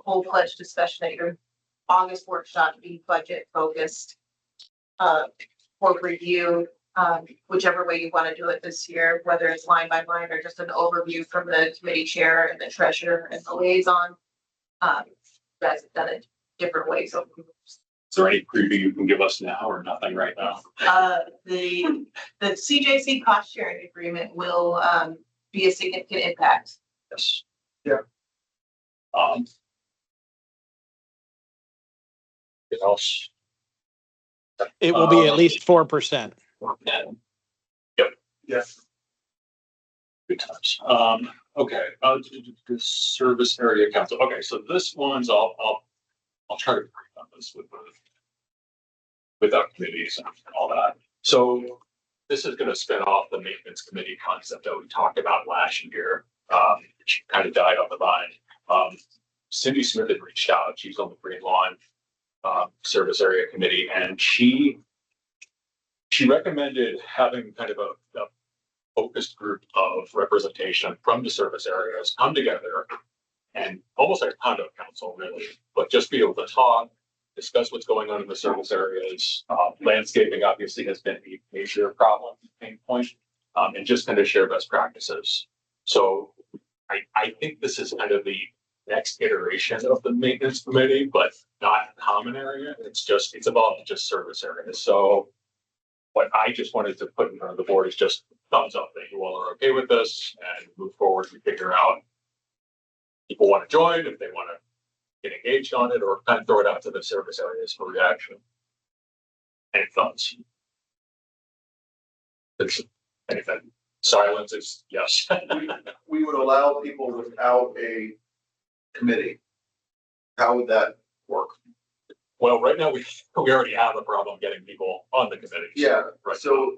full-fledged discussion at your August workshop, be budget focused for review, whichever way you want to do it this year, whether it's line by line or just an overview from the committee chair and the treasurer and the liaison. You guys have done it different ways. So Is there any preview you can give us now or nothing right now? the CJC cost sharing agreement will be a significant impact. Yes. Yeah. Anything else? It will be at least 4%. And, yep. Yes. Good times. Okay, the service area council. Okay, so this one's I'll try to brief on this without committees and all that. So this is going to spin off the maintenance committee concept that we talked about last year, which kind of died on the vine. Cindy Smith had reached out. She's on the Green Lawn Service Area Committee, and she recommended having kind of a focused group of representation from the service areas come together and almost like a conduct council, really, but just be able to talk, discuss what's going on in the service areas. Landscaping obviously has been a major problem, pain point, and just kind of share best practices. So I think this is kind of the next iteration of the maintenance committee, but not a common area. It's about just service areas. So what I just wanted to put in front of the board is just thumbs up that you all are okay with this and move forward and figure out people want to join, if they want to get engaged on it, or kind of throw it out to the service areas for reaction. Any thoughts? It's anything. Silence is yes. We would allow people without a committee. How would that work? Well, right now we already have a problem getting people on the committee. Yeah, Right. so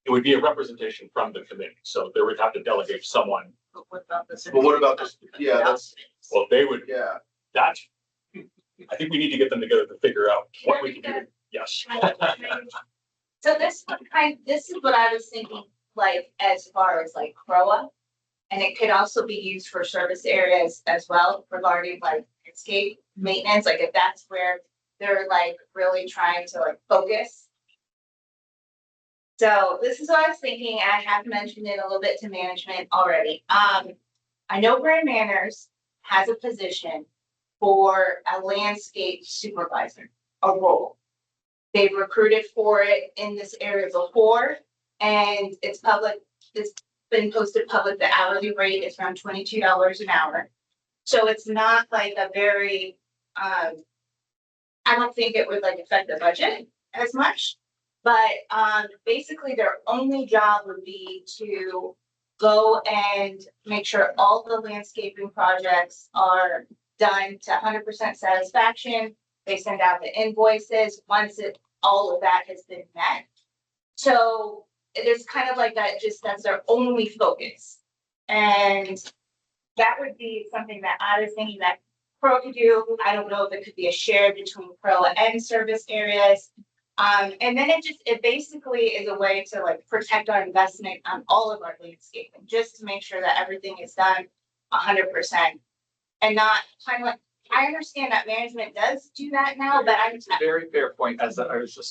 It would be a representation from the committee. So they would have to delegate someone. But what about this? but what about this? Yeah, that's, Well, they would, yeah. that's, I think we need to get them together to figure out what we can do. Yes. So this is what I was thinking, like, as far as like CROA. And it could also be used for service areas as well regarding like landscape maintenance, like if that's where they're like really trying to like focus. So this is what I was thinking. I have mentioned it a little bit to management already. I know Grand Manners has a position for a landscape supervisor, a role. They've recruited for it in this area before, and it's public, it's been posted public. The hourly rate is around $22 an hour. So it's not like a very, I don't think it would like affect the budget as much. But basically their only job would be to go and make sure all the landscaping projects are done to 100% satisfaction. They send out the invoices once all of that has been met. So there's kind of like that, just that's their only focus. And that would be something that I was thinking that CROA could do. I don't know if it could be a share between CROA and service areas. And then it basically is a way to like protect our investment on all of our landscaping, just to make sure that everything is done 100% and not kind of like, I understand that management does do that now, but It's a very fair point, as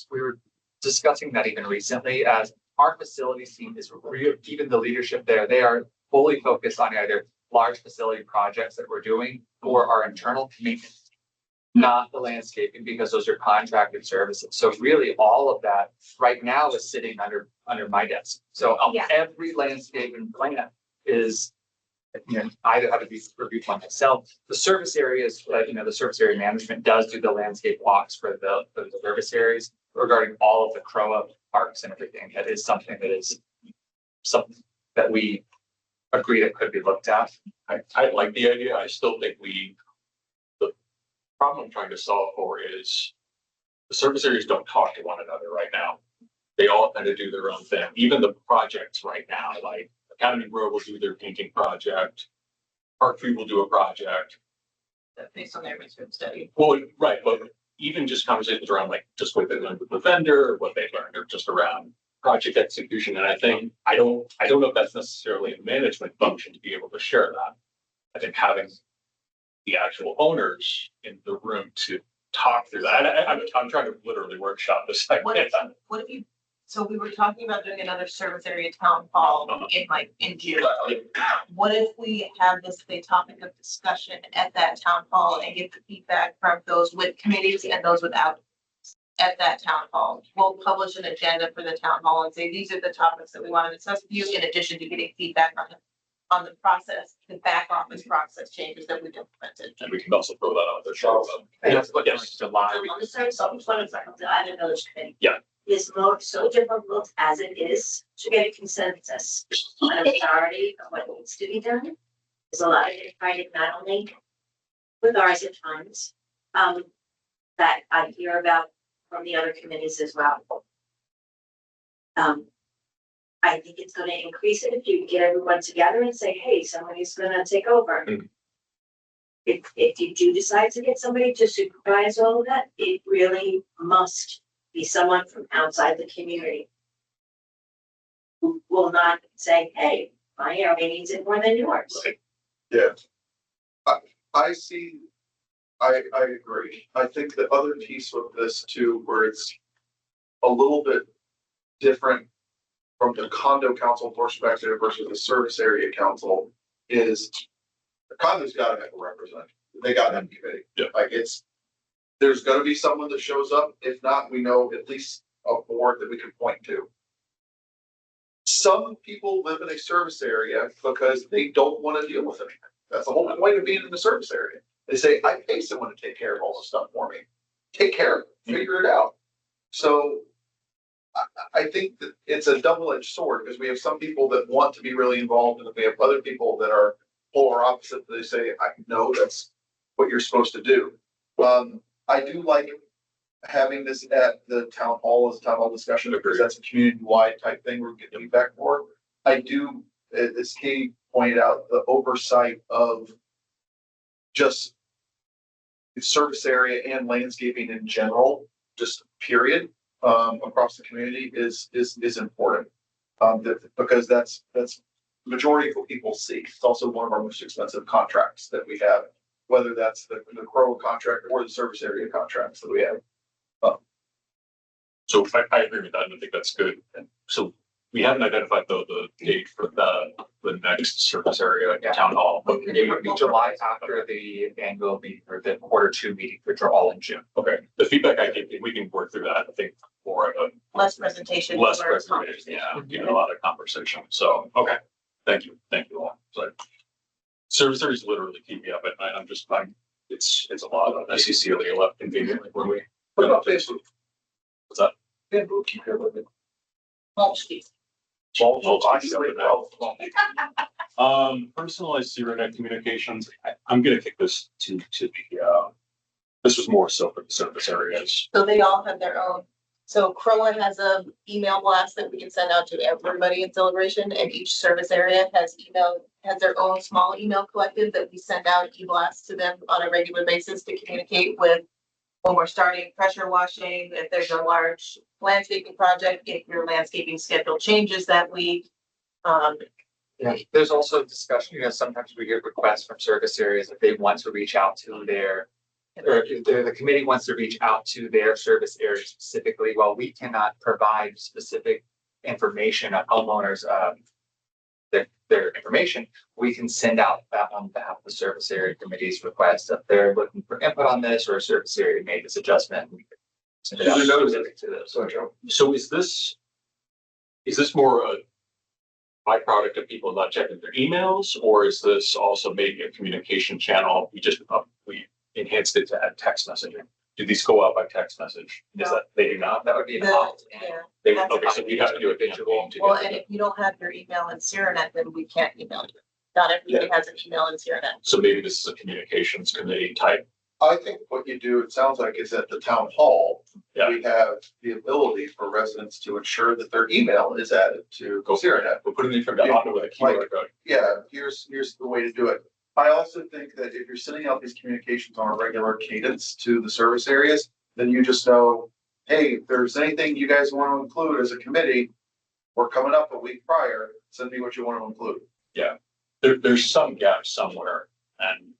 we were discussing that even recently, as our facilities team is real, even the leadership there, they are fully focused on either large facility projects that we're doing or our internal maintenance, not the landscaping, because those are contracted services. So really all of that right now is sitting under my desk. So Yeah. every landscaping plan is, either have to be reviewed by myself. The service areas, the service area management does do the landscape walks for the service areas regarding all of the CROA parks and everything. That is something something that we agree that could be looked at. I like the idea. I still think the problem I'm trying to solve for is the service areas don't talk to one another right now. They all kind of do their own thing. Even the projects right now, like Academy Grove will do their painting project. Parkview will do a project. That's based on their research study. Well, right, but even just conversations around like just what they learned with the vendor, what they learned, or just around project execution. And I think I don't know if that's necessarily a management function to be able to share that. I think having the actual owners in the room to talk through that. I'm trying to literally workshop this. What if you, so we were talking about doing another service area town hall in June. What if we have this a topic of discussion at that town hall and get the feedback from those with committees and those without at that town hall? We'll publish an agenda for the town hall and say, these are the topics that we want to discuss with you, in addition to getting feedback on the process, the back office process changes that we've implemented. And we can also throw that out there. Sure. Yes. On the service, the Ivy Village Committee. Yeah. Is so difficult as it is to get a consensus on authority of what needs to be done. There's a lot of fighting, not only with ours at times, that I hear about from the other committees as well. I think it's gonna increase it if you get everyone together and say, hey, somebody's gonna take over. Mm. If you do decide to get somebody to supervise all of that, it really must be someone from outside the community who will not say, hey, my area needs it more than yours. Right. Yeah. I agree. I think the other piece of this too, where it's a little bit different from the condo council perspective versus the service area council, is the condo's gotta have a representative. They gotta have a committee. Yeah. Like there's gonna be someone that shows up. If not, we know at least a board that we can point to. Some people live in a service area because they don't want to deal with anything. That's the whole point of being in the service area. They say, I pay someone to take care of all this stuff for me. Take care of it, figure it out. So I think that it's a double-edged sword, because we have some people that want to be really involved, and we have other people that are polar opposite. They say, I know that's what you're supposed to do. I do like having this at the town hall as a town hall discussion, because that's a community-wide type thing we're getting feedback for. I do, as Katie pointed out, the oversight of just the service area and landscaping in general, just period, across the community is important. Because that's the majority of what people see. It's also one of our most expensive contracts that we have, whether that's the CROA contract or the service area contracts that we have. So I agree with that, and I think that's good. And so we haven't identified the date for the next service area town hall, but It would be July after the annual meeting or the Q2 meeting, which are all in June. okay. The feedback I get, we can work through that. I think more of a Less presentation. less more presentation, yeah, a lot of conversation. So, okay, thank you all. So, service areas literally keep me up at night. It's a lot of SEC left conveniently when we. What about Facebook? What's that? Facebook, keep your living. Mulch fees. Personalized CROA communications, I'm gonna kick this to the, this was more so for the service areas. So they all have their own. So CROA has a email blast that we can send out to everybody in Celebration, and each service area has their own small email collective that we send out e-blasts to them on a regular basis to communicate with when we're starting pressure washing, if there's a large landscaping project, if your landscaping schedule changes that week. Yeah, there's also discussion, sometimes we get requests from service areas if they want to reach out to their, or if the committee wants to reach out to their service area specifically, while we cannot provide specific information on homeowners, their information, we can send out that on behalf of the service area committee's request if they're looking for input on this, or a service area made this adjustment. We can send it out specific to those. So is this more a byproduct of people not checking their emails, or is this also maybe a communication channel? We enhanced it to add text messaging. Do these go out by text message? Is that they do not? That would be an The- opt. yeah. They That's okay, so we have to do a visual to Well, get and it. if you don't have your email in CRNet, then we can't email you. Not everybody has an email in CRNet. So maybe this is a communications committee type. I think what you do, it sounds like, is at the town hall, Yeah. we have the ability for residents to ensure that their email is added to CRNet. We're putting it from the auto with a keyword code. Yeah, here's the way to do it. I also think that if you're sending out these communications on a regular cadence to the service areas, then you just know, hey, if there's anything you guys want to include as a committee, we're coming up a week prior, send me what you want to include. There's some gaps somewhere, and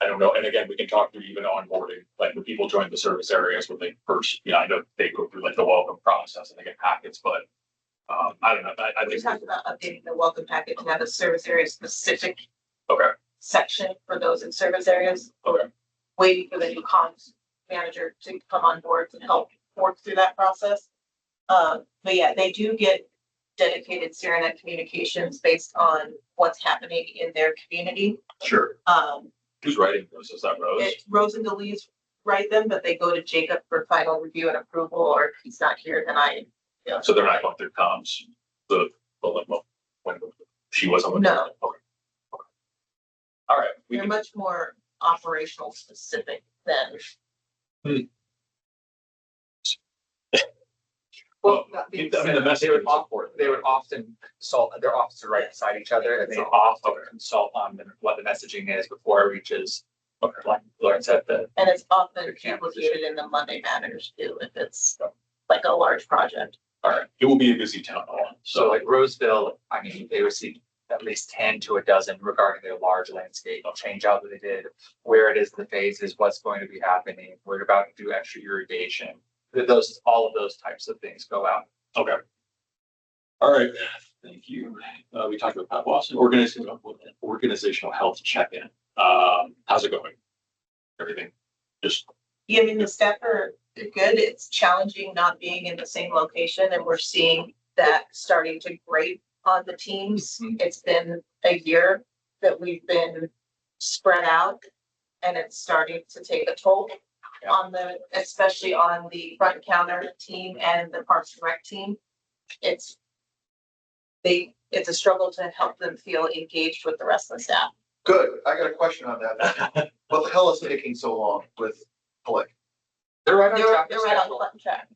I don't know. And again, we can talk through even onboarding, like when people join the service areas when they first, I know they go through like the welcome process and they get packets, but I don't know. I We think talked about updating the welcome packet to have a service area specific okay. section for those in service areas. Okay. Waiting for the new comms manager to come on board and help work through that process. But yeah, they do get dedicated CRNet communications based on what's happening in their community. Sure. Who's writing those? Is that Rose? Rose and Delise write them, but they go to Jacob for final review and approval, or if he's not here, then So they're not going through comms. When she was on the. No. Okay. All right. They're much more operational specific than. Well, that being I mean, the said, message is important. they would often consult, their offices are right beside each other, and they often consult on what the messaging is before it reaches. Like Lauren said, And it's often duplicated in the Monday matters too, if it's like a large project. All right. It will be a busy town hall. so like Roseville, I mean, they received at least 10 to a dozen regarding their large landscape change out that they did, where it is in the phases, what's going to be happening, we're about to do extra irrigation. All of those types of things go out. Okay. All right. Thank you. We talked about Pat Watson, organizational health check-in. How's it going? Everything just. Yeah, I mean, the staff are good. It's challenging not being in the same location, and we're seeing that starting to grate on the teams. It's been a year that we've been spread out, and it's starting to take a toll on especially on the front counter team and the Parks and Rec team. It's a struggle to help them feel engaged with the rest of the staff. Good, I got a question on that. What the hell is taking so long with Blake? They're right on They're track. right on track.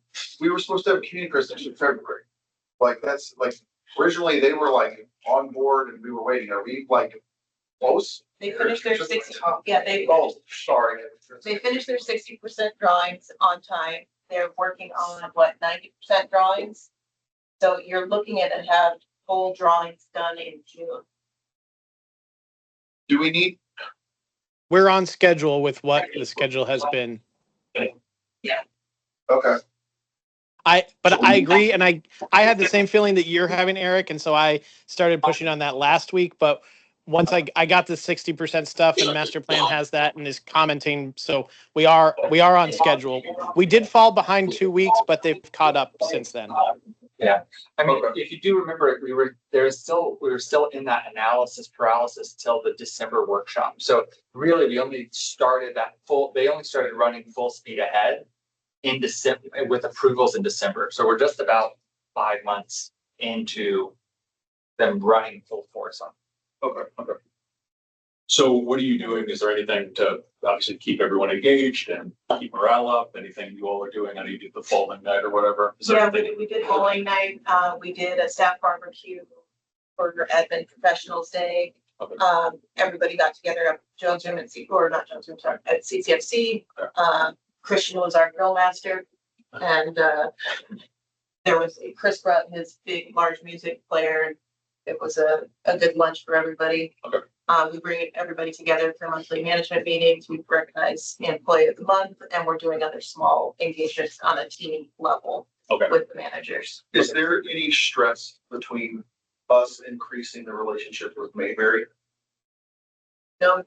We were supposed to have a community presentation in February. Like, that's like, originally they were like on board and we were waiting. Are we like close? They finished their 60, yeah, Oh, sorry. they finished their 60% drawings on time. They're working on 90% drawings. So you're looking at and have full drawings done in June. Do we need, We're on schedule with what the schedule has been. okay, But I agree, and I had the same feeling that you're having, Eric, and so I started pushing on that last week, but once I got the 60% stuff and master plan has that and is commenting, so we are on schedule. We did fall behind 2 weeks, but they've caught up since then. Yeah, I mean, if you do remember, we were still in that analysis paralysis till the December workshop. So really, they only started running full speed ahead in December with approvals in December. So we're just about 5 months into them running full force on. Okay. So what are you doing? Is there anything to obviously keep everyone engaged and keep morale up? Anything you all are doing? I know you did the bowling night or whatever. Is there Yeah, anything? we did bowling night, we did a staff barbecue for admin professionals day. Okay. Everybody got together at Jones Room or not Jones Room, sorry, at CCFC. Okay. Christian was our grill master, and there was, Chris brought his big, large music player, and it was a good lunch for everybody. Okay. We bring everybody together for monthly management meetings, we recognize the employee of the month, and we're doing other small engagements on a team level. Okay. With the managers. Is there any stress between us increasing the relationship with Mayberry? No,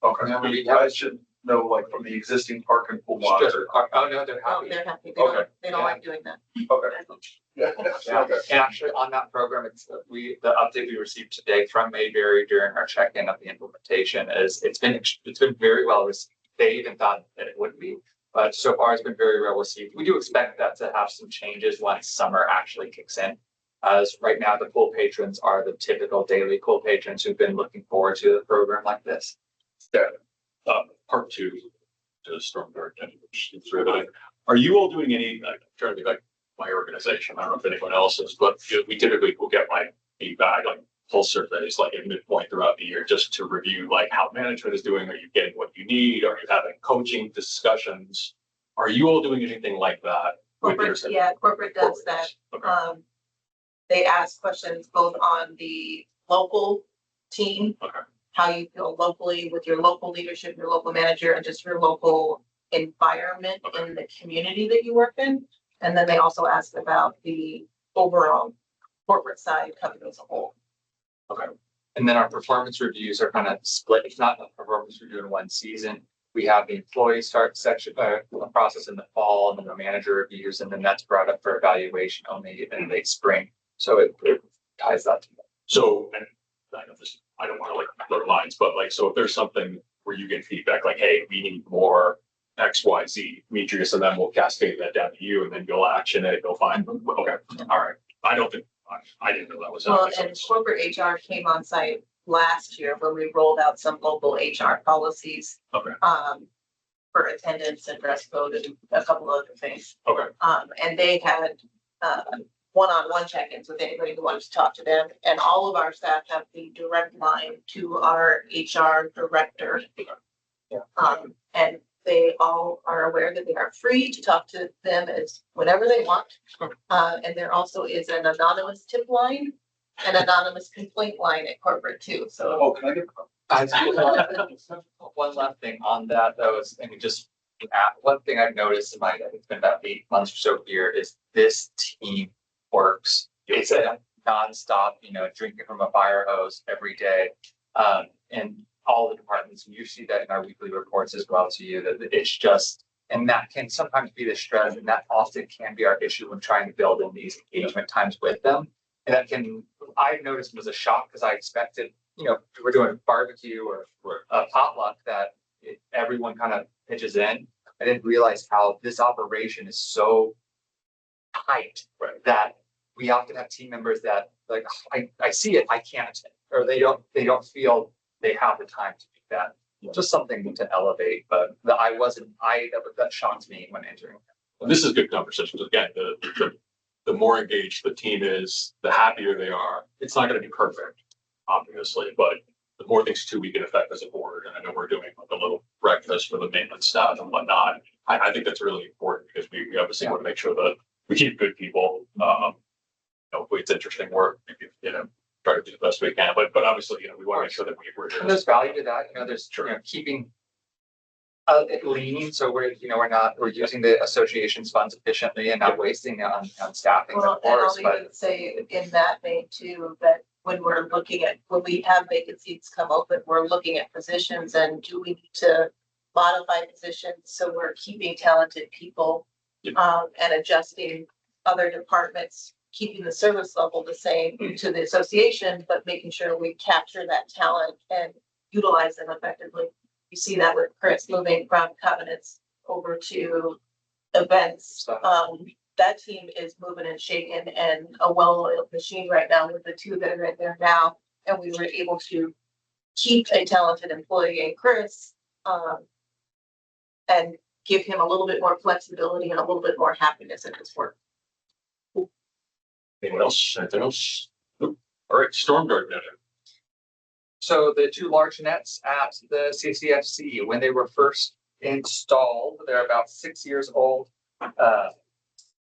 Okay, I should know, like, from the existing park and pool monitor. Oh, no, they're oh, happy. they're happy, Okay. they don't like doing that. Okay. Yeah, Okay. and actually on that program, it's, the update we received today from Mayberry during our check-in of the implementation is it's been very well received. They even thought that it wouldn't be, but so far it's been very well received. We do expect that to have some changes once summer actually kicks in. As right now, the pool patrons are the typical daily pool patrons who've been looking forward to a program like this. Part two to storm guard, which is riveting. Are you all doing any, I'm trying to be like my organization, I don't know if anyone else is, but we typically will get like feedback, like pulse surveys, like at midpoint throughout the year, just to review like how management is doing. Are you getting what you need? Are you having coaching discussions? Are you all doing anything like that? Corporate does that. Okay. They ask questions both on the local team. Okay. How you feel locally with your local leadership, your local manager, and just your local environment in the community that you work in. And then they also ask about the overall corporate side, company as a whole. Okay. And then our performance reviews are kind of split. It's not a performance review in one season. We have the employee start section, process in the fall, and then the manager reviews, and then that's brought up for evaluation only in late spring. So it ties that together. So, and I know this, I don't want to like blur lines, but like, so if there's something where you get feedback like, hey, we need more X, Y, Z, Demetrius, and then we'll cascade that down to you, and then you'll action it, you'll find, okay, all right. I don't think, I didn't know that was Well, happening. and corporate HR came on site last year when we rolled out some local HR policies. Okay. For attendance and dress code and a couple of other things. Okay. And they had, one-on-one check-ins with anybody who wanted to talk to them. And all of our staff have the direct line to our HR director. Yeah. And they all are aware that they are free to talk to them as whenever they want. And there also is an anonymous tip line, an anonymous complaint line at corporate too, so. Oh, can I get? One last thing on that though is, and just one thing I've noticed in it's been about 8 months or so here is this team works. It's a nonstop, drinking from a fire hose every day. And all the departments, and you see that in our weekly reports as well to you, that it's just, and that can sometimes be the stress, and that often can be our issue when trying to build in these engagement times with them. And that can, I noticed was a shock because I expected, we're doing a barbecue or a potluck that everyone kind of pitches in. I didn't realize how this operation is so tight that we often have team members that like, I see it, I can't, or they don't feel they have the time to do that. Just something to elevate, but that shocked me when entering. This is good conversation. Again, the more engaged the team is, the happier they are. It's not going to be perfect, obviously, but the more things too we can affect as a board. And I know we're doing like a little breakfast for the maintenance staff and whatnot. I think that's really important because we obviously want to make sure that we keep good people. It's interesting work, try to do the best we can, but obviously, we want to make sure that we're. And there's value to that, there's, keeping it lean, so we're using the association's funds efficiently and not wasting it on staffing, Well, of course, and I'll even say in that vein too, that when we have vacancies come open, we're looking at positions and do we need to modify positions so we're keeping talented people and adjusting other departments, keeping the service level the same to the association, but making sure we capture that talent and utilize them effectively. You see that with Chris moving from covenants over to events. that team is moving and shaking and a well-oiled machine right now with the two that are in there now. And we were able to keep a talented employee in Chris, and give him a little bit more flexibility and a little bit more happiness in his work. Anyone else? Anything else? Nope. All right, storm guard net. So the two large nets at the CCFC, when they were first installed, they're about 6 years old.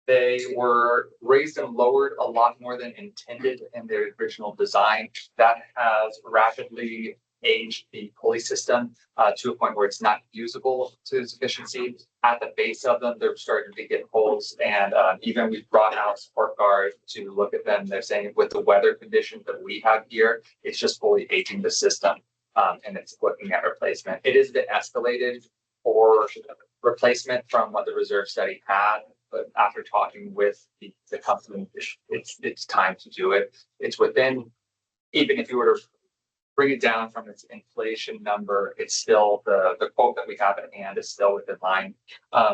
They were raised and lowered a lot more than intended in their original design. That has rapidly aged the pulley system to a point where it's not usable to its efficiency. At the base of them, they're starting to get holes, and even we've brought out support guard to look at them. They're saying with the weather conditions that we have here, it's just fully aging the system, and it's looking at replacement. It is a bit escalated for replacement from what the reserve study had, but after talking with the company, it's time to do it. It's within, even if you were to bring it down from its inflation number, it's still the quote that we have at hand is still within line.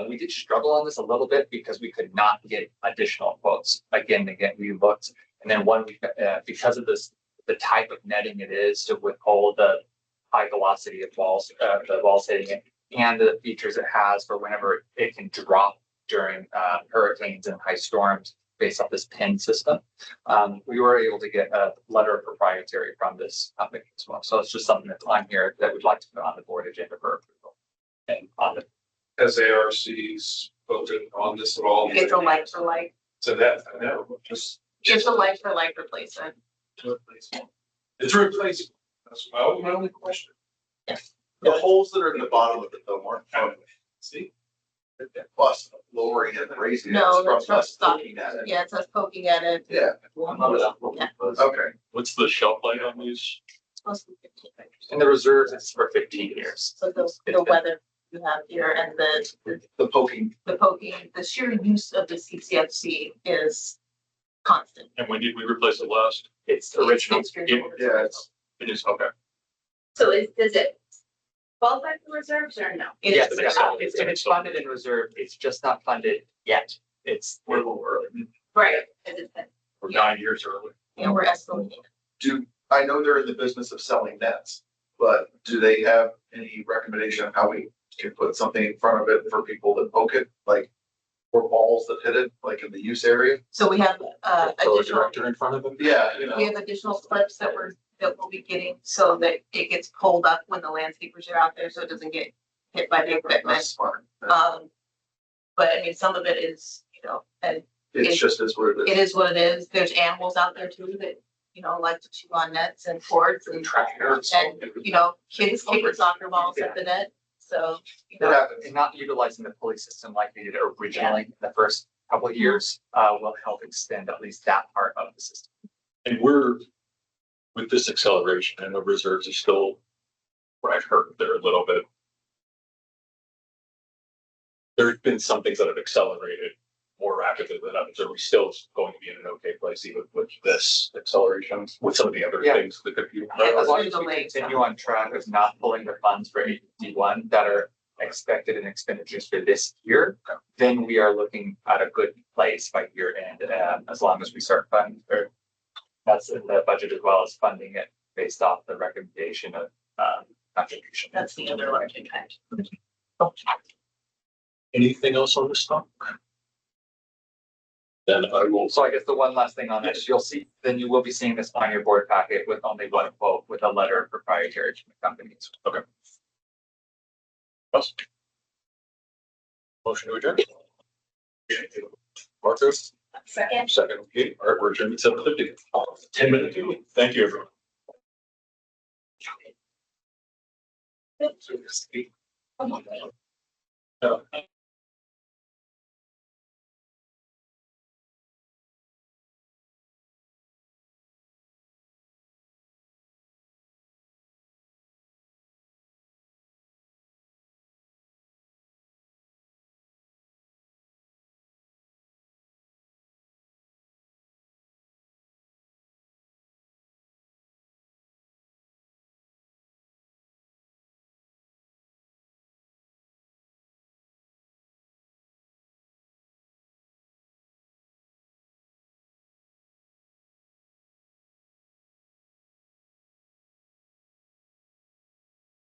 We did struggle on this a little bit because we could not get additional quotes. Again, we looked, and then because of this, the type of netting it is to withhold the high velocity of balls, the balls hitting it, and the features it has for whenever it can drop during hurricanes and high storms based off this pin system. We were able to get a letter of proprietary from this company as well. So it's just something that's on here that we'd like to put on the board agenda for approval. And on the Has ARC's voted on this at all? It's a like for like, So that, I know, just. it's a like for like replacement. It's a replacement. That's my only question. The holes that are in the bottom of it though aren't from, See? plus lowering it and raising it. No, It's that's from from us stopping. looking at it. Yeah, it's us poking at it. Yeah, okay. What's the shelf life on these? It's supposed to be 15 years. in the reserves, it's for 15 years. So the weather you have here and The poking. the poking, the sheer use of the CCFC is constant. And when did we replace it last? It's original. It's Yeah, it is, okay. So does it qualify for reserves or no? It Yes, is. it's funded in reserve. It's just not funded yet. We're a little early. Right. 'Cause it's been- We're 9 years early. And we're escalating. I know they're in the business of selling nets, but do they have any recommendation of how we can put something in front of it for people that poke it, like or balls that hit it, like in the use area? So we have Throw a additional, director in front of them? Yeah, we have additional clips that we'll be getting so that it gets pulled up when the landscapers are out there, so it doesn't get hit by the That's equipment. smart. But I mean, some of it is, and It's just as what it it is. is what it is. There's animals out there too that, like to chew on nets and cords and, Tractors. and, kids kicking soccer balls at the net. So, It happens. And not utilizing the pulley system like they did originally in the first couple of years will help extend at least that part of the system. And we're, with this acceleration, and the reserves are still, what I've heard, they're a little bit. There's been some things that have accelerated more rapidly than others. Are we still going to be in an okay place even with this acceleration, with some of the other Yeah. things that could be? As long as we continue on track of not pulling the funds for AD1 that are expected in expenditures for this year, then we are looking at a good place by year end. As long as we start funding, or that's in the budget as well as funding it based off the recommendation of contribution. that's the other large impact. Anything else on this stuff? Then I will. So I guess the one last thing on this, then you will be seeing this on your board packet with only one quote with a letter of proprietary from the companies. Okay. Yes. Motion to adjourn. Marcos, Second. second. Okay, all right, we're adjourned at 7:50. 10-minute meeting. Thank you, everyone.